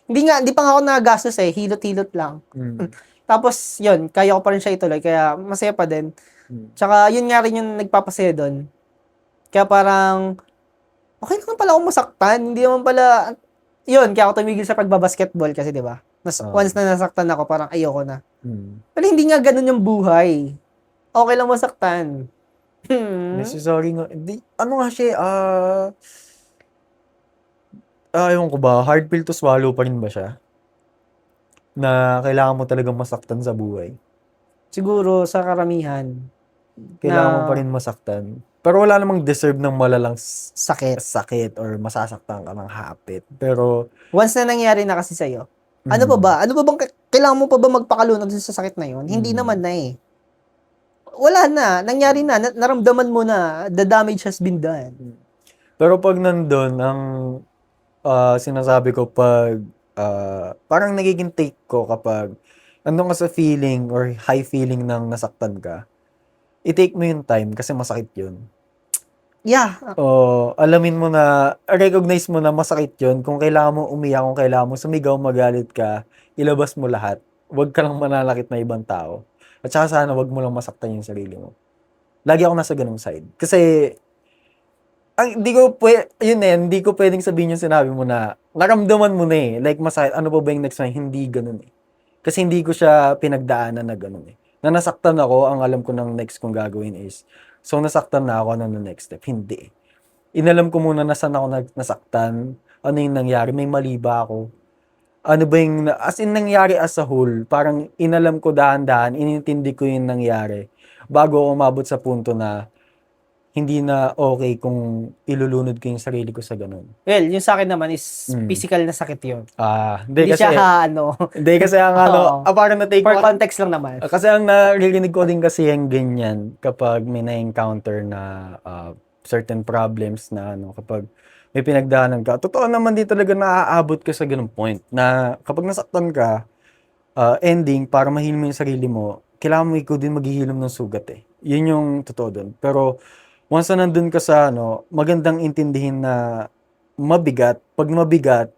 [SPEAKER 2] Hindi pa nga ako nagastos hilot-hilot lang. Tapos, yun, kaya ko pa rin siya ituloy. Kaya, masaya pa din. Tsaka, yun nga rin yung nagpapasaya doon. Kaya parang, okay naman pala akong masaktan. Hindi naman pala, yun, kaya ako tumigil sa pagbabasketball kasi, di ba? Once na nasaktan ako, parang ayoko na. Pero hindi nga ganun yung buhay. Okay lang masaktan.
[SPEAKER 3] Necessary nga. Ano nga siya, ewan ko ba, hard pill to swallow pa rin ba siya? Na kailangan mo talagang masaktan sa buhay.
[SPEAKER 2] Siguro, sa karamihan.
[SPEAKER 3] Kailangan mo pa rin masaktan. Pero wala namang deserve ng malalang
[SPEAKER 2] sakit
[SPEAKER 3] or masasaktan ka ng hapit. Pero,
[SPEAKER 2] once na nangyari na kasi sa'yo, ano pa ba? Ano pa bang, kailangan mo pa ba magpakalunod sa sakit na yun? Hindi naman na wala na. Nangyari na. Naramdaman mo na. The damage has been done.
[SPEAKER 3] Pero pag nandun, ang sinasabi ko parang nagiging take ko kapag andun ka sa feeling or high feeling ng nasaktan ka, i-take mo yung time kasi masakit yun.
[SPEAKER 2] Yeah.
[SPEAKER 3] Alamin mo na, recognize mo na masakit yun. Kung kailangan mo umiyak, kung kailangan mo sumigaw, magalit ka, ilabas mo lahat. Huwag ka lang mananakit na ibang tao. At saka sana wag mo lang masaktan yung sarili mo. Lagi ako nasa ganung side. Kasi, hindi ko pwedeng sabihin yung sinabi mo na, naramdaman mo na like masakit, ano ba yung next time? Hindi ganun Kasi hindi ko siya pinagdaanan na ganun Na nasaktan ako, ang alam ko ng next kong gagawin is, so nasaktan na ako, ano na next step? Hindi inalam ko muna na saan ako nasaktan, ano yung nangyari, may mali ba ako, ano ba yung, as in nangyari as a whole, parang inalam ko dahan-dahan, inintindi ko yung nangyari, bago ako umabot sa punto na, hindi na okay kung ilulunod ko yung sarili ko sa ganun.
[SPEAKER 2] Well, yung sa akin naman is
[SPEAKER 3] Mm.
[SPEAKER 2] physical na sakit yun.
[SPEAKER 3] Hindi
[SPEAKER 2] Hindi
[SPEAKER 3] kasi,
[SPEAKER 2] siya
[SPEAKER 3] hindi kasi ang
[SPEAKER 2] Oo.
[SPEAKER 3] parang na-take
[SPEAKER 2] For
[SPEAKER 3] ko,
[SPEAKER 2] context lang naman.
[SPEAKER 3] kasi ang naririnig ko din kasi yung ganyan kapag may na-encounter na certain problems na kapag may pinagdaanan ka. Totoo naman din talaga naaabot ka sa ganung point na kapag nasaktan ka, ending, para mahilom mo yung sarili mo, kailangan mo ikaw din maghihilom ng sugat eh. Yun yung totoo dun. Pero once na nandun ka sa magandang intindihin na mabigat, pag mabigat,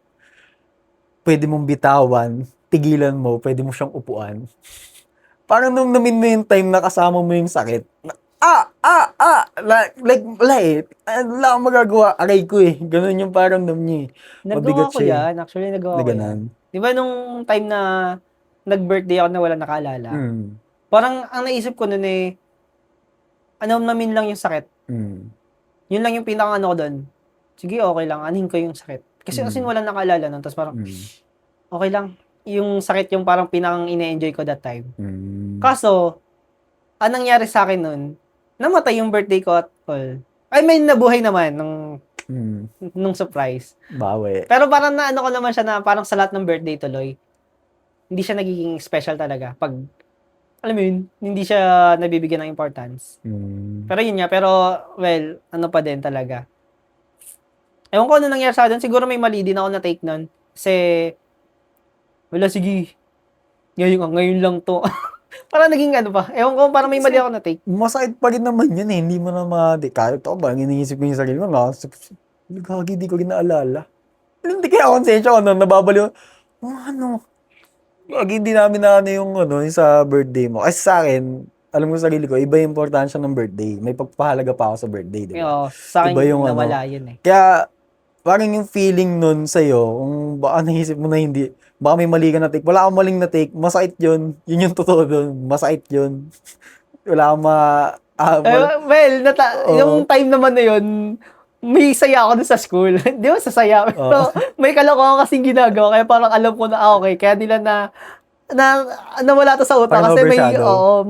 [SPEAKER 3] pwede mong bitawan, tigilan mo, pwede mo siyang upuan. Parang nung namin mo yung time na kasama mo yung sakit, wala akong magagawa, aray ko eh. Ganun yung parang niya eh.
[SPEAKER 2] Nagawa
[SPEAKER 3] Mabigat
[SPEAKER 2] ko
[SPEAKER 3] siya eh.
[SPEAKER 2] yan. Actually, nagawa
[SPEAKER 3] Na
[SPEAKER 2] ko yan.
[SPEAKER 3] ganun.
[SPEAKER 2] Di ba nung time na nag-birthday ako na wala nakaalala,
[SPEAKER 3] Mm.
[SPEAKER 2] parang ang naisip ko nun eh, namin lang yung sakit.
[SPEAKER 3] Mm.
[SPEAKER 2] Yun lang yung pinaka ko dun. Sige, okay lang. Anin ko yung sakit. Kasi as in, wala nakaalala nun. Tapos parang, okay lang. Yung sakit yung parang pinakang ine-enjoy ko that time.
[SPEAKER 3] Mm.
[SPEAKER 2] Kaso, anong nangyari sa akin nun, namatay yung birthday ko at all. Ay, may nabuhay naman nung surprise.
[SPEAKER 3] Bawi.
[SPEAKER 2] Pero parang naano ko naman siya na parang sa lahat ng birthday tuloy, hindi siya nagiging special talaga. Pag, alam mo yun, hindi siya nabibigyan ng importance. Pero yun nga, well, ano pa din talaga. Ewan ko ano nangyari sa akin, siguro may mali din ako na take nun. Kasi, wala, sige. Ngayon lang to. Parang naging ano pa. Ewan ko, parang may mali ako na take.
[SPEAKER 3] Masakit pa rin naman yun eh. Hindi mo na kahit ako ba, iniisip ko yung sarili mo, gagi, di ko rin naalala. Hindi kaya konsensya ko, nababaliw. Gagi, hindi namin na yung sa birthday mo. Kasi sa akin, alam mo sa sarili ko, iba yung importansya ng birthday. May pagpahalaga pa ako sa birthday, di ba?
[SPEAKER 2] Oo, sa akin
[SPEAKER 3] Iba yung
[SPEAKER 2] nawala yun eh.
[SPEAKER 3] Kaya, parang yung feeling nun sa'yo, kung baka naisip mo na hindi, baka may mali ka na take. Wala akong maling na take. Masakit yun. Yun yung totoo dun. Masakit yun. Wala akong
[SPEAKER 2] yung time naman na yun, may saya ako dun sa school. Di ba sasaya? Pero may kalokohan kasing ginagawa. Kaya parang alam ko na, okay. Kaya nila nawala to sa utak.
[SPEAKER 3] Parang
[SPEAKER 2] Kasi
[SPEAKER 3] overshadow.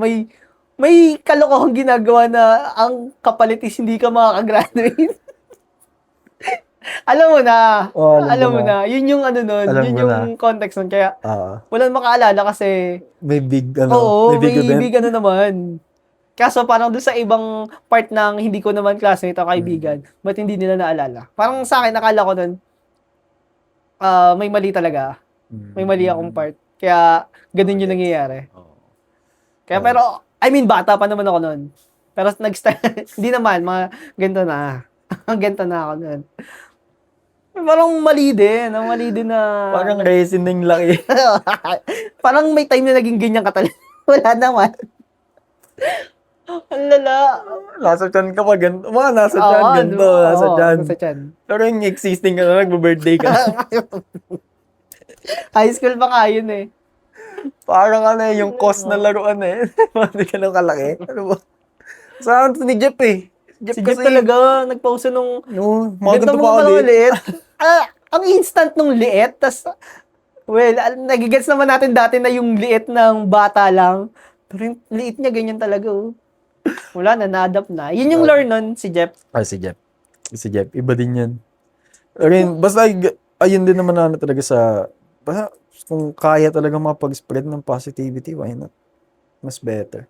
[SPEAKER 2] may kalokohan ginagawa na ang kapalit is hindi ka makakagraduate. Alam mo na.
[SPEAKER 3] Alam
[SPEAKER 2] mo na. Yun yung nun.
[SPEAKER 3] Alam
[SPEAKER 2] Yun
[SPEAKER 3] ko
[SPEAKER 2] yung context nun. Kaya, walang makaalala kasi,
[SPEAKER 3] may big,
[SPEAKER 2] oo,
[SPEAKER 3] may big event.
[SPEAKER 2] big naman. Kaso parang doon sa ibang part ng hindi ko naman classmate o kaibigan, ba't hindi nila naalala? Parang sa akin, nakala ko nun, may mali talaga. May mali akong part. Kaya, ganun yung nangyayari. Kaya pero, I mean, bata pa naman ako nun. Pero nag-start, hindi naman, mga ganito na. Ganito na ako nun. Parang mali din. Ang mali din na...
[SPEAKER 3] Parang resin ng laki.
[SPEAKER 2] Parang may time na naging ganyan ka talaga. Wala naman. Ang lala.
[SPEAKER 3] Nasa tiyan ka pa, ganito. Nasa tiyan, ganito. Nasa tiyan.
[SPEAKER 2] Nasa tiyan.
[SPEAKER 3] Pero yung existing ka na, nagbe-birthday ka.
[SPEAKER 2] High school pa nga yun eh.
[SPEAKER 3] Parang yung cost na laruan eh. Hindi ka nang kalaki. Ano ba? Saan ni Jeff eh.
[SPEAKER 2] Si Jeff talaga, nagpauso nung...
[SPEAKER 3] mga ganito pa
[SPEAKER 2] ulit.
[SPEAKER 3] ulit.
[SPEAKER 2] Ang instant nung liit, tas... Well, nagigets naman natin dati na yung liit ng bata lang. Pero yung liit niya, ganyan talaga oh. Wala na, na-adapt na. Yun yung learn nun, si Jeff.
[SPEAKER 3] Si Jeff. Si Jeff. Iba din yan. Basta, ayun din naman na talaga sa... Basta, kung kaya talaga mapag-spread ng positivity, why not? Mas better.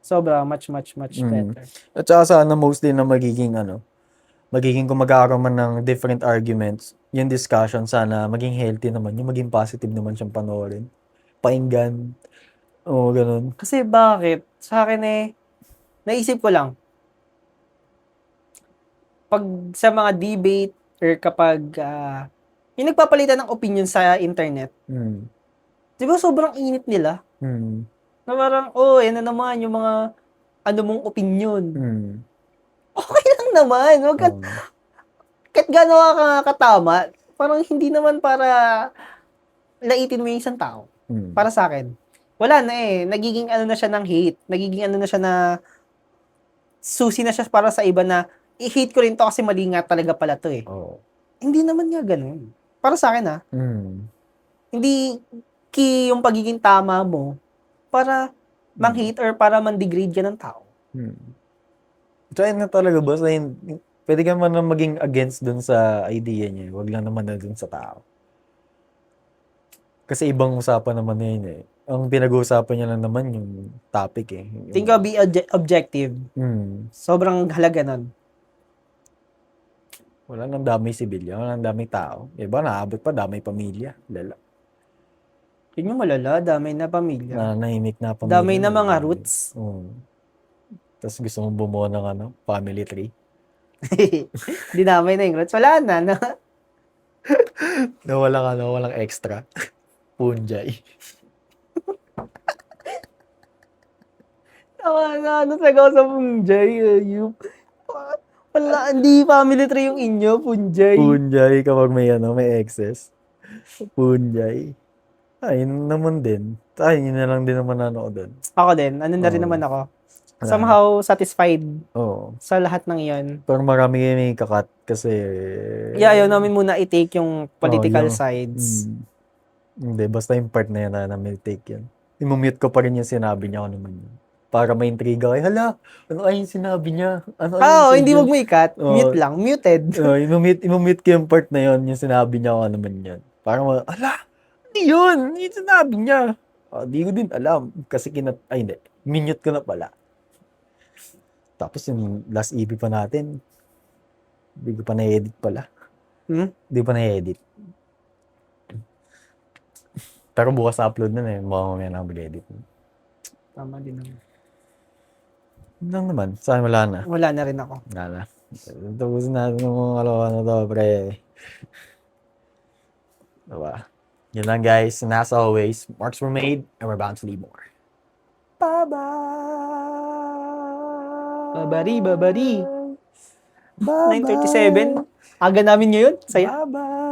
[SPEAKER 2] Sobra, much better.
[SPEAKER 3] At saka sana mostly na magiging kung magkakaroon man ng different arguments, yung discussion sana maging healthy naman, yung maging positive naman siyang panoorin. Painggan. Oo, ganun.
[SPEAKER 2] Kasi bakit? Sa akin naisip ko lang, pag sa mga debate or kapag yung nagpapalitan ng opinion sa internet, di ba sobrang init nila? Na parang, yan na naman yung mga mong opinion. Okay lang naman. Kahit gano'n ka katama, parang hindi naman para laitin mo yung isang tao. Para sa akin. Wala na nagiging na siya ng hate. Nagiging na siya na susi na siya para sa iba na i-hate ko rin to kasi mali nga talaga pala to eh.
[SPEAKER 3] Oo.
[SPEAKER 2] Hindi naman nga ganun. Para sa akin hindi key yung pagiging tama mo para mang-hate or para man-degrade ka ng tao.
[SPEAKER 3] Try na talaga ba pwede ka man na maging against dun sa idea niya. Wag lang naman na dun sa tao. Kasi ibang usapan naman na yun eh. Ang pinag-uusapan niya lang naman yung topic eh.
[SPEAKER 2] Think of be objective. Sobrang halaga nun.
[SPEAKER 3] Wala nang damay sibilya, wala nang damay tao. Iba naabot pa, damay pamilya. Lala.
[SPEAKER 2] Yun yung malala, damay na pamilya.
[SPEAKER 3] Nanahimik na pamilya.
[SPEAKER 2] Damay na mga roots.
[SPEAKER 3] Tapos gusto mong bumuo ng family tree.
[SPEAKER 2] Dinamay na yung roots. Wala na.
[SPEAKER 3] Walang extra. Punjay.
[SPEAKER 2] Tawa na, sagaw sa punjay. Wala, hindi family tree yung inyo, punjay.
[SPEAKER 3] Punjay kapag may excess. Punjay. Yun naman din. Yun na lang din naman doon.
[SPEAKER 2] Ako din, na rin naman ako. Somehow satisfied sa lahat ng iyon.
[SPEAKER 3] Pero marami may kakat kasi...
[SPEAKER 2] Ayaw namin muna i-take yung political sides.
[SPEAKER 3] Hindi, basta yung part na yan namin i-take yan. I-mute ko pa rin yung sinabi niya ako naman yun. Para ma-intriga kayo. Hala, ano ay yung sinabi niya?
[SPEAKER 2] Hindi wag mo i-cut. Mute lang. Muted.
[SPEAKER 3] I-mute ko yung part na yun, yung sinabi niya ako naman yun. Para hala, hindi yun. Yung sinabi niya. Di ko din alam. Kasi hindi. Minute ko na pala. Tapos yung last EP pa natin, hindi ko pa na-edit pala. Hindi pa na-edit. Pero bukas upload na eh. Mamaya na mag-edit.
[SPEAKER 2] Tama din naman.
[SPEAKER 3] Lang naman. Saan wala na?
[SPEAKER 2] Wala na rin ako.
[SPEAKER 3] Wala na. Tapos natin ng mga kalawa na to, pre. Diba? Yun lang guys. And as always, marks were made and we're bound to leave more. Bye-bye!
[SPEAKER 2] Babari. 9:37. Aga namin ngayon. Saya.
[SPEAKER 3] Bye-bye!